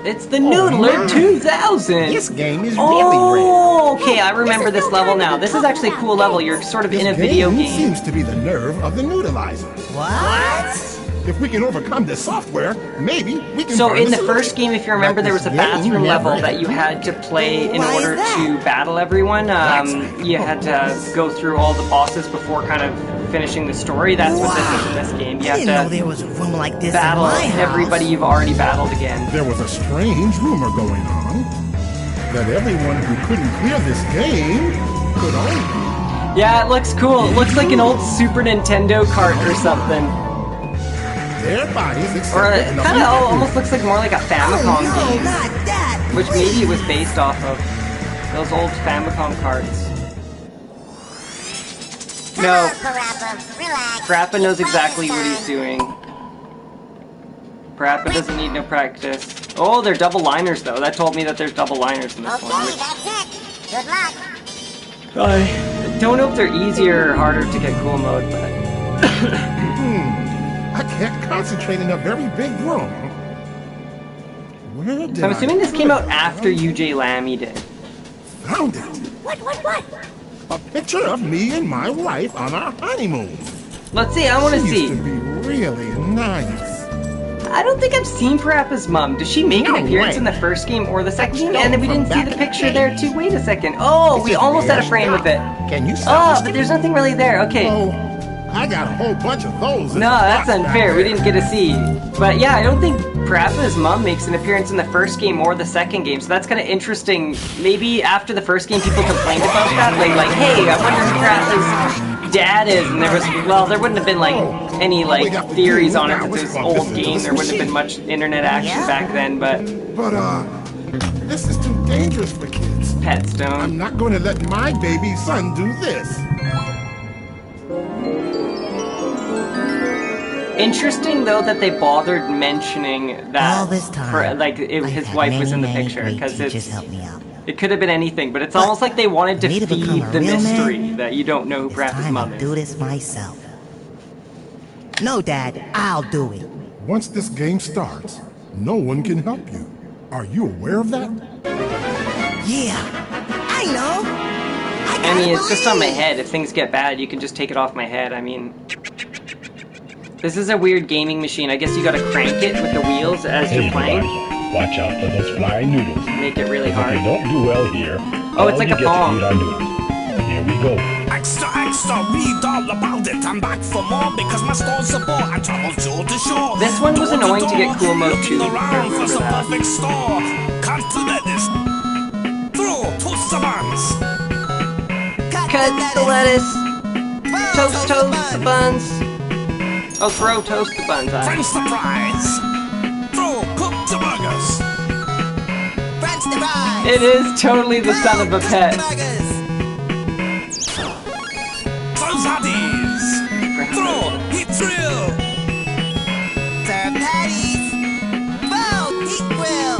It's the Noodler 2000! This game is really rare. Okay, I remember this level now. This is actually a cool level. You're sort of in a video game. Seems to be the nerve of the noodleizer. What? If we can overcome this software, maybe we can. So in the first game, if you remember, there was a bathroom level that you had to play in order to battle everyone. You had to go through all the bosses before kind of finishing the story. That's what this is in this game. You have to there was a room like this battle everybody you've already battled again. There was a strange rumor going on. that everyone who couldn't clear this game could own. Yeah, it looks cool. It looks like an old Super Nintendo cart or something. Their bodies or it accepted kind of nothing. almost looks like more like a Famicom game. Not that! Which maybe it was based off of those old Famicom carts. No. Parappa, relax. Parappa knows exactly what he's doing. Parappa doesn't need no practice. Oh, they're double liners though. That told me that there's double liners in this one. Okay, that's it. Good luck. I don't know if they're easier or harder to get cool mode, but... I can't concentrate in a very big room. Where did So I'm assuming this came out after UJ Lammy did. Found it. What? A picture of me and my wife on our honeymoon. Let's see, I want to She see. used to be really nice. I don't think I've seen Parappa's mom. Does she make an No appearance way. in the first game or the second game? Stole And then we from didn't see back the in the picture day. there too. Wait a second. Oh, we This is almost had a weird frame of it. stuff. Can you Oh, stop but there's nothing really there. Okay. Oh, I got a whole bunch of those. in No, the that's box back unfair. We there. didn't get to see. But yeah, I don't think Parappa's mom makes an appearance in the first game or the second game. So that's kind of interesting. Maybe after the first game, people complained about that. Like, hey, I wonder who Parappa's dad is. And there was, well, there wouldn't have been like any like theories on it because it was an old game. There wouldn't have been much internet action back then. But But, this is too dangerous for kids. Petstone. I'm not going to let my baby son do this. Interesting though that they bothered mentioning that All this time, his wife was in the picture because it could have been anything, but it's almost like they wanted to me to become feed a the real mystery man, that you don't know who Parappa's mom I'll is. do this myself. No, Dad, I'll do it. Once this game starts, no one can help you. Are you aware of that? Yeah, I know. I mean, it's just on my head. If things get bad, you can just take it off my head. I mean, this is a weird gaming machine. I guess you gotta crank it with the wheels as you're playing. Watch out for those flying noodles. Make it really If hard. you don't do well here, Oh, it's like a bomb. Here we go. Extra, read all about it. I'm back for more because my store's a bore. I travel shore to shore. This one was annoying to get cool mode Looking too. around for some Remember that. perfect store. Can't do lettuce. Throw, toast the buns. Cut the lettuce. Toast the buns. Oh, throw toast the buns. French the fries. Throw, cook the burgers. French the fries. It is totally the son of a pet. Throw zaddies. Throw, heat drill. Serve patties. Bow, heat grill.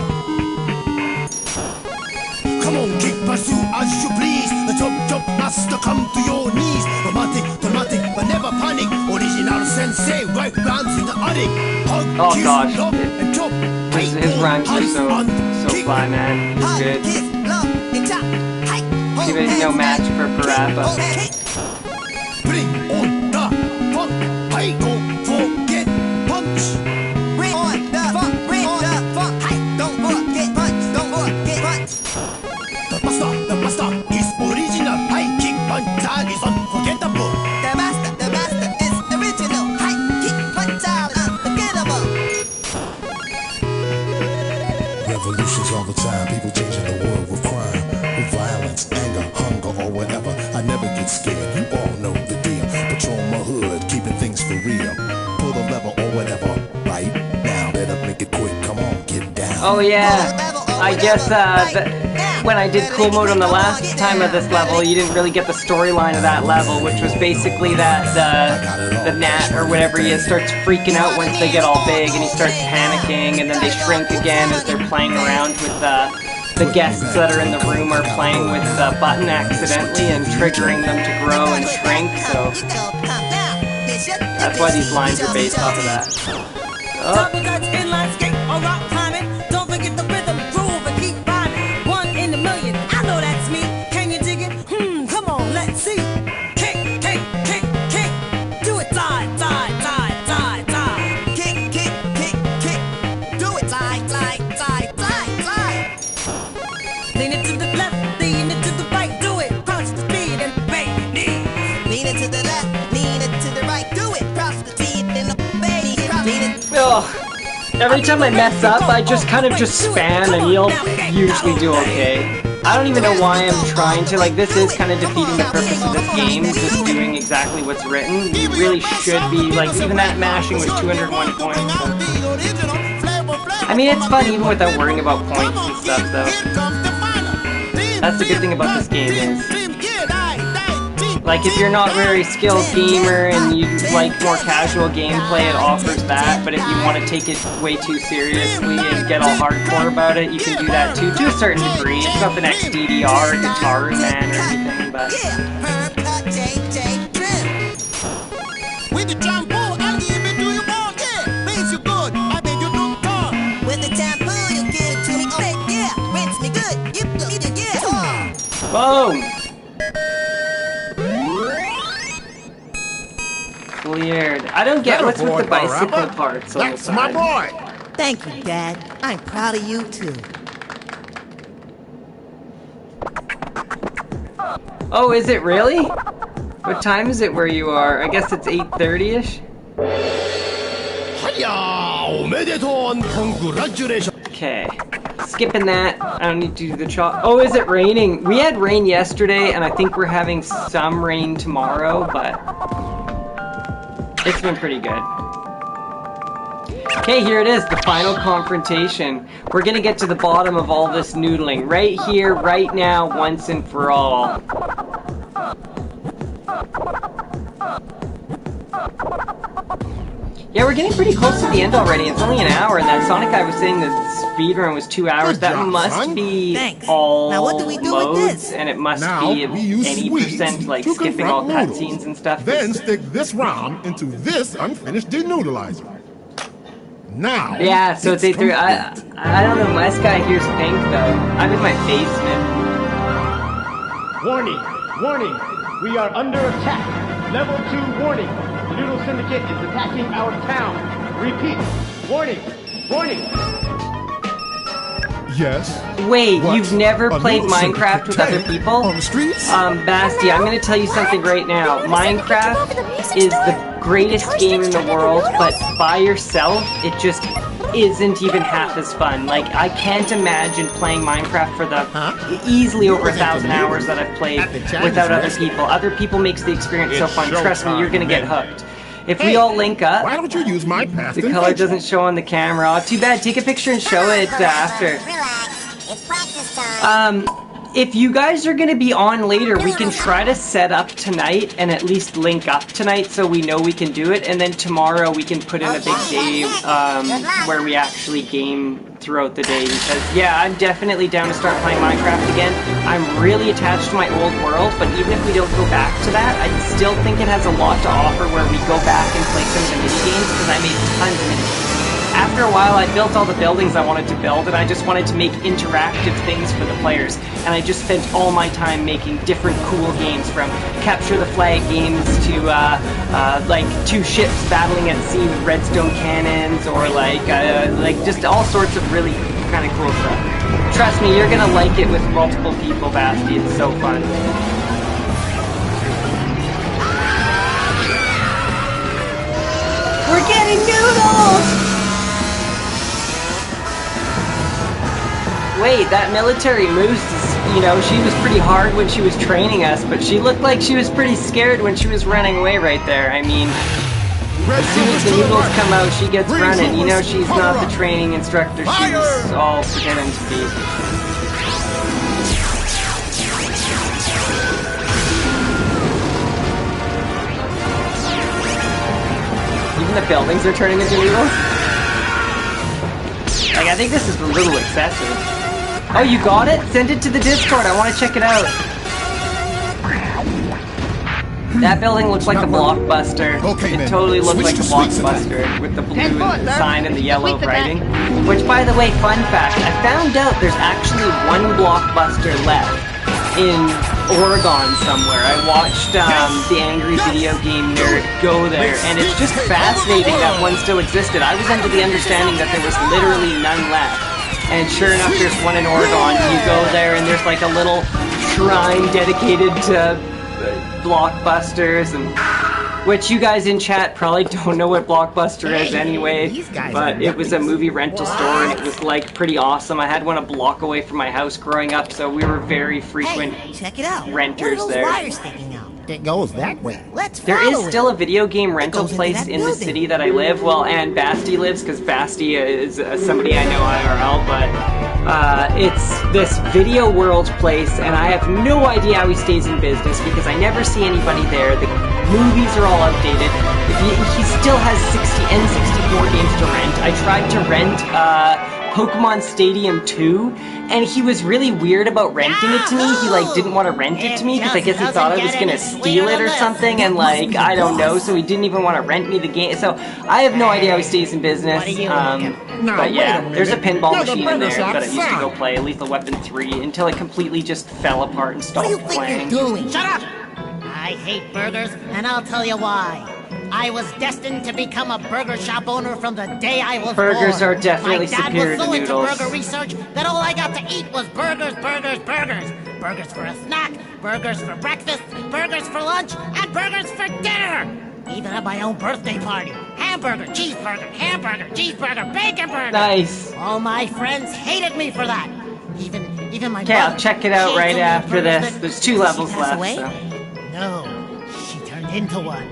Come on, kick, pursue as you please. The chop master come to your knees. Dramatic, but never panic. Original sensei, right rounds in the attic. Hug, Oh kiss, gosh, love, and chop. his rhymes are so fly, man. He's good. Too bad he's no match for Parappa. Bring on the funk. Hey, don't forget punch. Bring on the funk. Bring on the funk. Hey, don't forget punch. Don't forget punch. The master is original. High kick punch style is unforgettable. The master is original. High kick punch style unforgettable. Revolutions all the time, people changing the world with crime, with violence, anger, hunger, or whatever. I never get scared, you all know the deal. Patrol my hood, keeping things for real. Pull the lever or whatever, right now, better make it quick, come on, get down. Oh yeah, I guess when I did cool mode on the last time of this level, you didn't really get the storyline of that level, which was basically that the gnat or whatever he is starts freaking out once they get all big, and he starts panicking, and then they shrink again as they're playing around with the guests that are in the room are playing with the button accidentally and triggering them to grow and shrink. So that's why these lines are based off of that. Oh. Inline skate or rock climbing. Don't forget the rhythm, groove, and keep rhyming. 1 in a million, I know that's me. Can you dig it? Come on, let's see. Kick, kick, kick, kick. Do it, die, die, die, die, die. Kick, kick, kick, kick. Do it, die, die, die, die, die. Lean it to the left, lean it to the right. Do it, crouch the speed and baby knee. Lean it to the left, lean it to the right. Do it, crouch the speed and the baby. Lean it. Ugh. Every time I mess up, I just kind of just spam and you'll usually do okay. I don't even know why I'm trying to, like, this is kind of defeating the purpose of this game, just doing exactly what's written. You really should be, like, even that mashing was 201 points. So. I mean, it's fun even without worrying about points and stuff, though. That's the good thing about this game is, like, if you're not a very skilled gamer and you like more casual gameplay, it offers that, but if you want to take it way too seriously and get all hardcore about it, you can do that too, to a certain degree. It's not the next DDR or Guitar Man or anything, but... Boom! Cleared. I don't get what's with the bicycle parts. That's my boy! Thank you, Dad. I'm proud of you, too. Oh, is it really? What time is it where you are? I guess it's 8:30-ish? Okay. Skipping that. I don't need to do the chop. Oh, is it raining? We had rain yesterday, and I think we're having some rain tomorrow, but it's been pretty good. Okay, here it is, the final confrontation. We're gonna get to the bottom of all this noodling. Right here, right now, once and for all. Yeah, we're getting pretty close to the end already. It's only an hour, and that Sonic guy was saying the speedrun was 2 hours. That must be all modes, and it must be any percent, like, skipping all cutscenes and stuff. Then stick this ROM into this unfinished denoodleizer. Now, yeah, so it's 8 through. I don't know. My sky here's pink though. I'm in my basement. Warning! Warning! We are under attack. Level 2 warning. The Noodle Syndicate is attacking our town. Repeat. Warning! Warning! Yes. Wait, you've never played Minecraft with other people? On the streets? Basti, I'm gonna tell you something right now. Minecraft is the greatest game in the world, but by yourself, it just isn't even half as fun. Like, I can't imagine playing Minecraft for the easily over 1,000 hours that I've played without other people. Other people makes the experience so fun. Trust me, you're gonna get hooked. If we all link up, why don't you use my past? The color doesn't show on the camera. Oh, too bad. Take a picture and show it after. It's practice time. If you guys are going to be on later, we can try to set up tonight and at least link up tonight so we know we can do it, and then tomorrow we can put in a big day where we actually game throughout the day, because yeah, I'm definitely down to start playing Minecraft again. I'm really attached to my old world, but even if we don't go back to that, I still think it has a lot to offer where we go back and play some of the mini-games, because I made tons of mini-games. After a while, I built all the buildings I wanted to build, and I just wanted to make interactive things for the players. And I just spent all my time making different cool games, from capture the flag games to like 2 ships battling at sea with redstone cannons, or like just all sorts of really kind of cool stuff. Trust me, you're gonna like it with multiple people, Basti. It's so fun. We're getting noodles! Wait, that military moose is, you know, she was pretty hard when she was training us, but she looked like she was pretty scared when she was running away right there. I mean, as soon as the noodles come out, she gets running. You know, she's not the training instructor she's all pretending to be. Even the buildings are turning into noodles? Like, I think this is a little excessive. Oh, you got it? Send it to the Discord. I want to check it out. That building looks like a Blockbuster. It totally looks like a Blockbuster with the blue sign and the yellow writing. Which, by the way, fun fact, I found out there's actually one Blockbuster left in Oregon somewhere. I watched the Angry Video Game Nerd go there, and it's just fascinating that one still existed. I was under the understanding that there was literally none left. And sure enough, there's one in Oregon. You go there and there's like a little shrine dedicated to Blockbusters, and which you guys in chat probably don't know what Blockbuster is anyway, but it was a movie rental store and it was like pretty awesome. I had one a block away from my house growing up, so we were very frequent check it out. renters what are those there. Wires sticking out? It goes that way. Let's There is follow still it. a video game rental place in the city that I live. Well, and Basti lives, because Basti is somebody I know IRL, but it's this Video World place, and I have no idea how he stays in business, because I never see anybody there. The movies are all outdated. He still has 60 N64 games to rent. I tried to rent Pokemon Stadium 2, and he was really weird about renting it to me. He like didn't want to rent it to me because I guess he thought I was gonna steal it or something, and like I don't know, so he didn't even want to rent me the game. So I have no idea how he stays in business. But yeah, there's a pinball machine in there that I used to go play, Lethal Weapon 3, until it completely just fell apart and stopped playing. Shut up! I hate burgers, and I'll tell you why. I was destined to become a burger shop owner from the day I was Burgers born. are definitely My dad superior was so to into noodles. burger research that all I got to eat was burgers, burgers, burgers. Burgers for a snack, burgers for breakfast, burgers for lunch, and burgers for dinner. Even at my own birthday party. Hamburger, cheeseburger, bacon burger. Nice. All my friends hated me for that. Even my Okay, mother. I'll check it out She right told me after burgers this. that- There's 2 Did she levels pass left. away? So. No, she turned into one.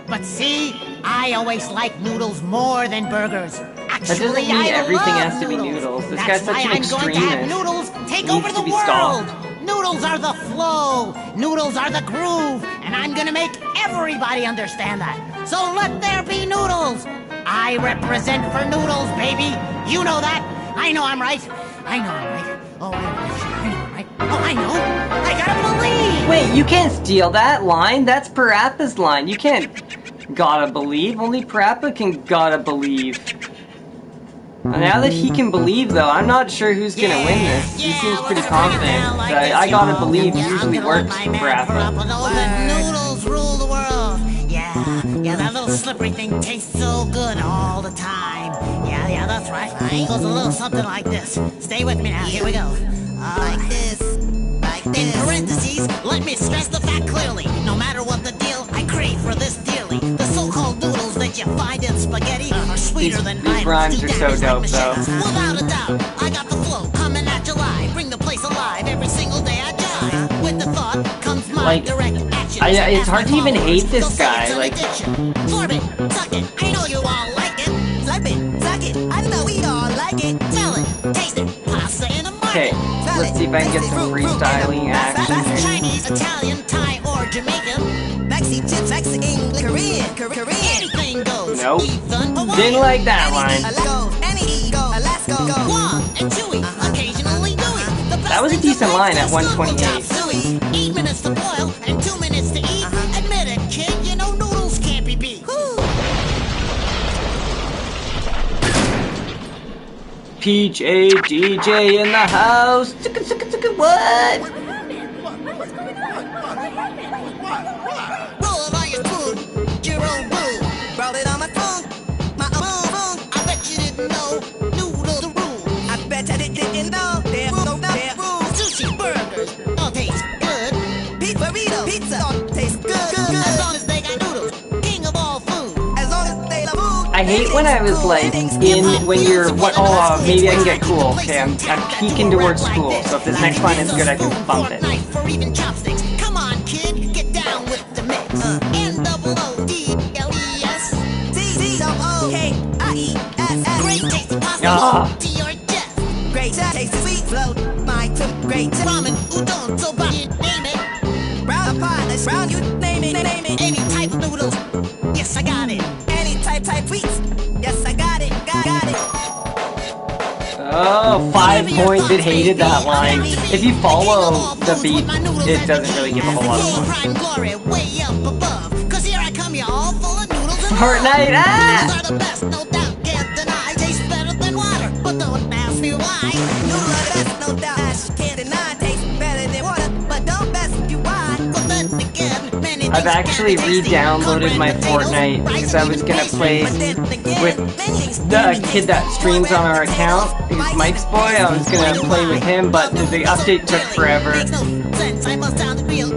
But see, I always liked noodles more than burgers. That doesn't Actually, mean I everything love has to be noodles. This That's guy's such why an I'm going to have extremist. noodles take Needs over to the be world. stopped. Noodles are the flow. Noodles are the groove. And I'm going to make everybody understand that. So let there be noodles. I represent for noodles, baby. You know that. I know I'm right. I know I'm right. Oh, I know I'm right. Oh, I know. I gotta believe. Wait, you can't steal that line. That's Parappa's line. You can't gotta believe. Only Parappa can gotta believe. Now that he can believe, though, I'm not sure who's gonna win this. He seems pretty confident. I gotta believe usually works for Parappa. Noodles rule the world. Yeah, that little slippery thing tastes so good all the time. Yeah, that's right. It goes a little something like this. Stay with me now. Here we go. Like this. In parentheses, let me stress the fact clearly. No matter what the deal, I crave for this dearly. The so-called noodles that you find in spaghetti are sweeter than These rhymes are so dope, though. Without a doubt, I got the flow coming at July. Bring the place alive every single day I jive. With the thought comes my Like, direct action. it's hard to even hate this guy. Like, Slurp it, suck it, I know you all like it. Slurp it, suck it, I know we all like it. Smell it, taste it, pasta in a market. okay, let's see if I can get some freestyling action here. Chinese, Italian, Thai, or Jamaican. Mexican, chips, Mexican, Korean. Anything goes. Nope. Ethan, Hawaiian. Didn't like that line. Alaska, Guam, and Chewy, occasionally Dewey. That was a decent line at 128. 8 minutes to boil and 2 minutes to eat. Admit it, kid, you know noodles can't be beat. Peach A DJ in the house. What? Roll it on your spoon, your own brew. Brought it on my phone, my own. I bet you didn't know noodles the rule. I bet you didn't know their rules. Sushi, burgers, all taste good. Pizza, burrito, pizza, all tastes good. As long as they got noodles, king of all food. As long as they love food. I hate when I was like when you're maybe I can get cool. Okay, I'm peeking towards school, so if this next line is good, I can bump it. Knife or even chopsticks. Come on, kid, get down with the mix. N-double-O-D-L-E-S. T-O-O-K-I-E-S. Great tasty pasta to your chest. Great tasty sweet flow. My too great ramen, udon, soba, you name it. Brown pie, brown, you name it. Any type of noodles. Yes, I got it. Any type tweets. Yes, I got it. Got it. Oh, 5 points. It hated that line. If you follow the beat, it doesn't really give a whole lot of points. Prime glory, way up above. Cause here I come, you're all full of noodles and Fortnite, Noodles are the best, no doubt, can't deny. Taste better than water, but don't ask me why. Noodles are the best, no doubt. I can't deny. Taste better than water, but don't ask me why. But then again, many I've actually re-downloaded my Fortnite because I was gonna play with the kid that streams on our account, who's Mike's boy. I was gonna play with him, but the update took forever.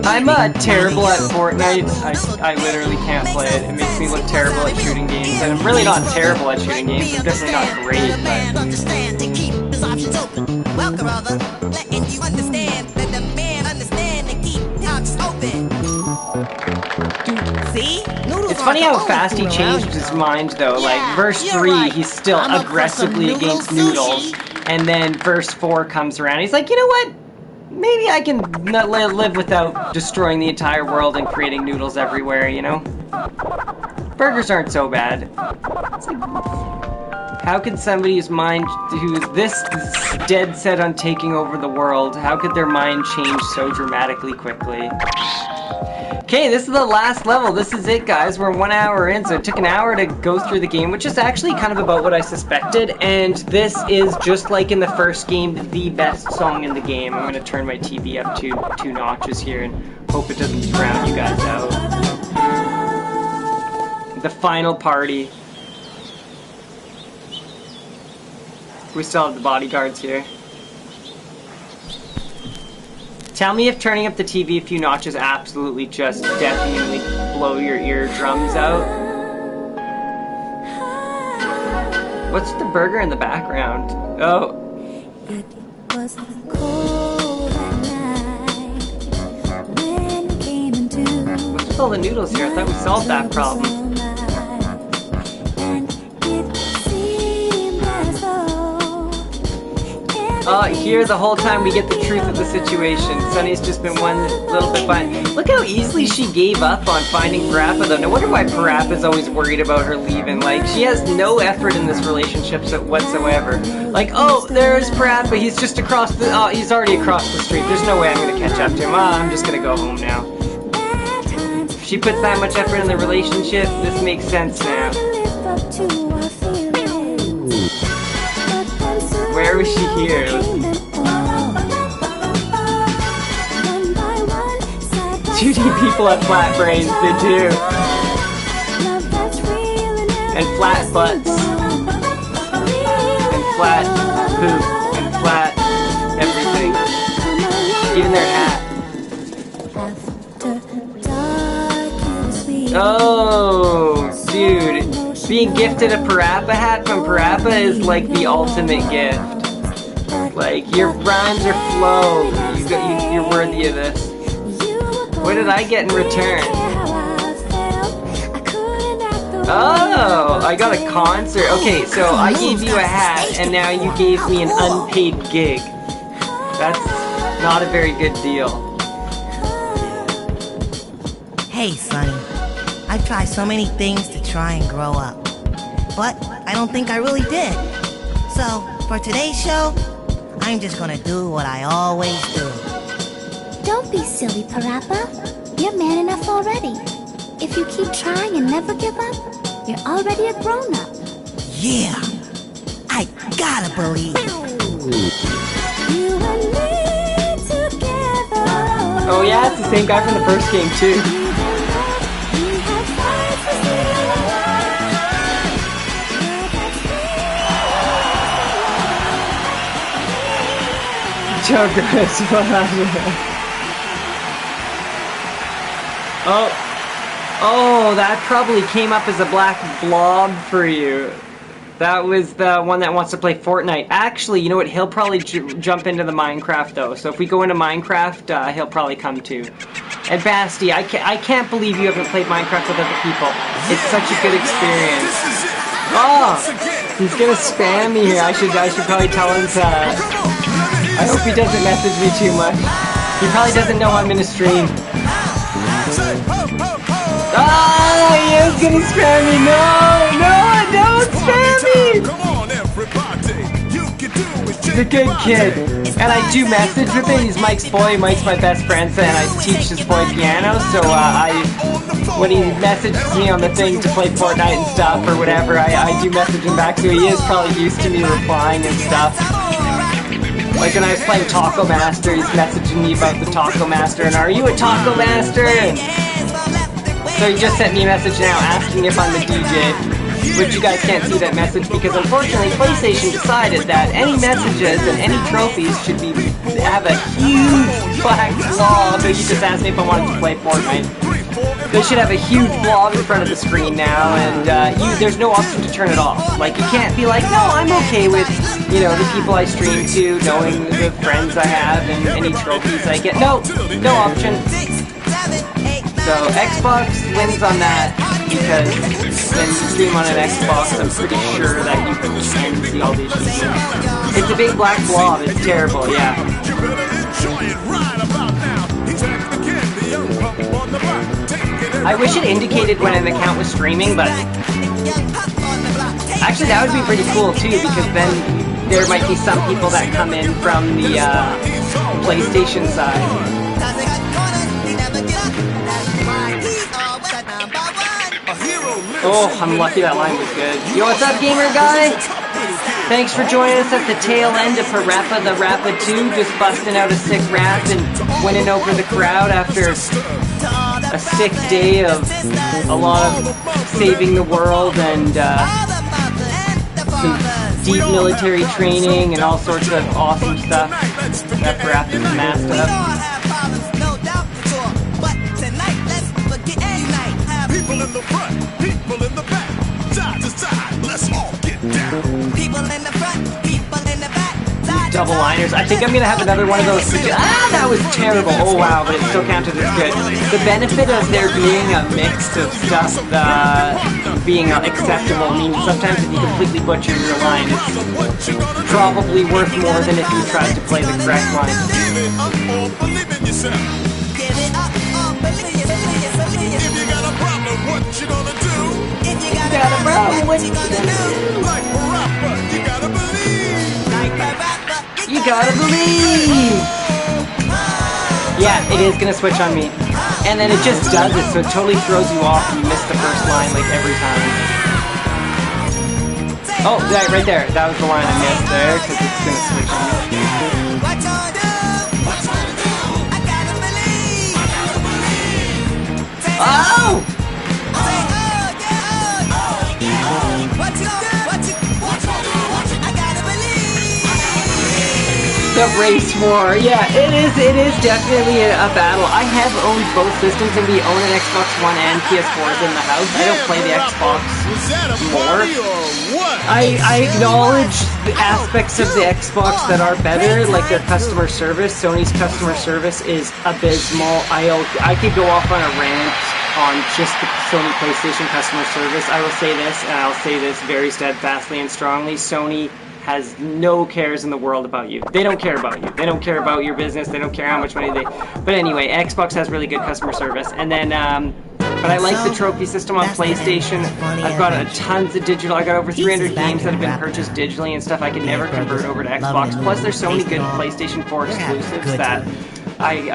I'm terrible at Fortnite. I literally can't play it. It makes me look terrible at shooting games. And I'm really not terrible at shooting games. I'm definitely not great, but... Understand to keep his options open. Welcome, brother. Letting you understand that the man understand to keep his options open. See? It's funny how fast he changed his mind, though. Like, verse 3, he's still aggressively against Noodles. And then verse 4 comes around. He's like, you know what? Maybe I can not live without destroying the entire world and creating noodles everywhere, you know? Burgers aren't so bad. It's like, how could somebody's mind, who's this dead set on taking over the world, how could their mind change so dramatically quickly? Okay, this is the last level. This is it, guys. We're 1 hour in, so it took an hour to go through the game, which is actually kind of about what I suspected. And this is, just like in the first game, the best song in the game. I'm going to turn my TV up to 2 notches here and hope it doesn't drown you guys out. The final party. We still have the bodyguards here. Tell me if turning up the TV a few notches absolutely just definitely blow your eardrums out. What's the burger in the background? Oh. It was cold at night when we came into. What's with all the noodles here? I thought we solved that problem. Here the whole time we get the truth of the situation. Sunny's just been one little bit fine. Look how easily she gave up on finding Parappa, though. No wonder why Parappa's always worried about her leaving. Like, she has no effort in this relationship whatsoever. Like, oh, there's Parappa. He's just across the... Oh, he's already across the street. There's no way I'm going to catch up to him. I'm just going to go home now. If she puts that much effort in the relationship, this makes sense now. Where was she here? 2D people have flat brains, they do. And flat butts. And flat poop. And flat everything. Even their hat. Oh, dude. Being gifted a Parappa hat from Parappa is like the ultimate gift. Like, your rhymes are flow. You're worthy of this. What did I get in return? Oh, I got a concert. Okay, so I gave you a hat, and now you gave me an unpaid gig. That's not a very good deal. Hey, Sonny. I've tried so many things to try and grow up, but I don't think I really did. So, for today's show, I'm just gonna do what I always do. Don't be silly, Parappa. You're man enough already. If you keep trying and never give up, you're already a grown-up. Yeah, I gotta believe. You and me together. Oh yeah, it's the same guy from the first game too. Juggles. Oh, that probably came up as a black blob for you. That was the one that wants to play Fortnite. Actually, you know what? He'll probably jump into the Minecraft, though. So if we go into Minecraft, he'll probably come too. And Basti, I can't believe you haven't played Minecraft with other people. It's such a good experience. Oh, he's gonna spam me here. I should probably tell him to... I hope he doesn't message me too much. He probably doesn't know I'm in a stream. Ah, he is gonna spam me. No, don't spam me. He's a good kid. And I do message with him. He's Mike's boy. Mike's my best friend, and I teach his boy piano. So when he messages me on the thing to play Fortnite and stuff or whatever, I do message him back. So he is probably used to me replying and stuff. Like when I was playing Taco Master, he's messaging me about the Taco Master, and are you a Taco Master? And so he just sent me a message now asking if I'm a DJ. which you guys can't see that message because unfortunately PlayStation decided that any messages and any trophies should have a huge black blob. You just asked me if I wanted to play Fortnite. They should have a huge blob in front of the screen now, and there's no option to turn it off. Like, you can't be like, no, I'm okay with, you know, the people I stream to, knowing the friends I have, and any trophies I get. No option. So Xbox wins on that, because when you stream on an Xbox, I'm pretty sure that you can see all these issues. It's a big black blob, it's terrible, yeah. I wish it indicated when an account was streaming, but actually that would be pretty cool too, because then there might be some people that come in from the PlayStation side. Oh, I'm lucky that line was good. Yo, what's up, gamer guy? Thanks for joining us at the tail end of Parappa the Rappa 2, just busting out a sick rap and winning over the crowd after a sick day of a lot of saving the world and some deep military training and all sorts of awesome stuff that Parappa's masked up. People in the front, people in the back, side to side, let's all get down. People in the front, people in the back. Double liners. I think I'm gonna have another one of those. That was terrible. Oh wow, but it still counted as good. The benefit of there being a mix of stuff being acceptable means sometimes if you completely butcher your line, it's probably worth more than if you tried to play the correct line. What you gonna do? If you got a problem, what you gonna do? Like Parappa, you gotta believe. Like Parappa, you gotta believe. Yeah, it is gonna switch on me. And then it just does it, so it totally throws you off and you miss the first line like every time. Oh, right there. That was the line I missed there, because it's gonna switch on me. Oh! The race war, yeah, it is definitely a battle. I have owned both systems, and we own an Xbox One and PS4s in the house. I don't play the Xbox more. I acknowledge the aspects of the Xbox that are better, like their customer service. Sony's customer service is abysmal. I could go off on a rant on just the Sony PlayStation customer service. I will say this, and I'll say this very steadfastly and strongly. Sony has no cares in the world about you. They don't care about you. They don't care about your business. They don't care how much money they... But anyway, Xbox has really good customer service. And then, but I like the trophy system on PlayStation. I've got tons of digital. I got over 300 games that have been purchased digitally and stuff I can never convert over to Xbox. Plus, there's so many good PlayStation 4 exclusives that...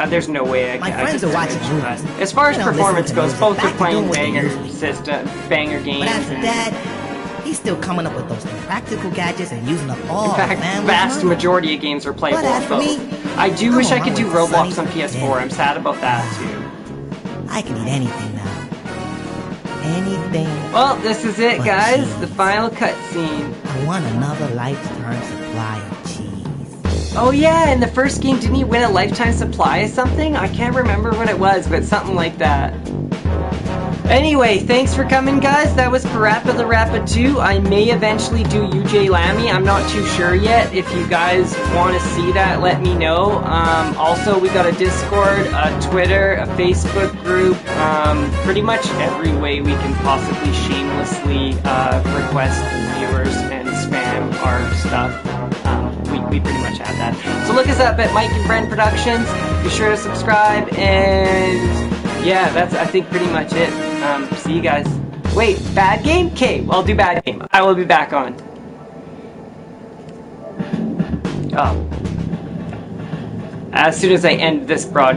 there's no way I can that. As far as performance goes, both are playing banger games. He's still coming up with those practical gadgets and using up all. In fact, vast majority of games are playable on both. I do wish I could do Roblox on PS4. I'm sad about that too. I can eat anything now. Anything. Well, this is it, guys. The final cutscene. I want another lifetime supply of cheese. Oh yeah, in the first game, didn't he win a lifetime supply of something? I can't remember what it was, but something like that. Anyway, thanks for coming, guys. That was Parappa the Rappa 2. I may eventually do UJ Lammy. I'm not too sure yet. If you guys want to see that, let me know. Also, we got a Discord, a Twitter, a Facebook group, pretty much every way we can possibly shamelessly request viewers and spam our stuff. We pretty much have that. So look us up at Mike and Bren Productions. Be sure to subscribe, and yeah, that's I think pretty much it. See you guys. Wait, bad game? Okay, well, I'll do bad game. I will be back on. Oh. As soon as I end this broadcast.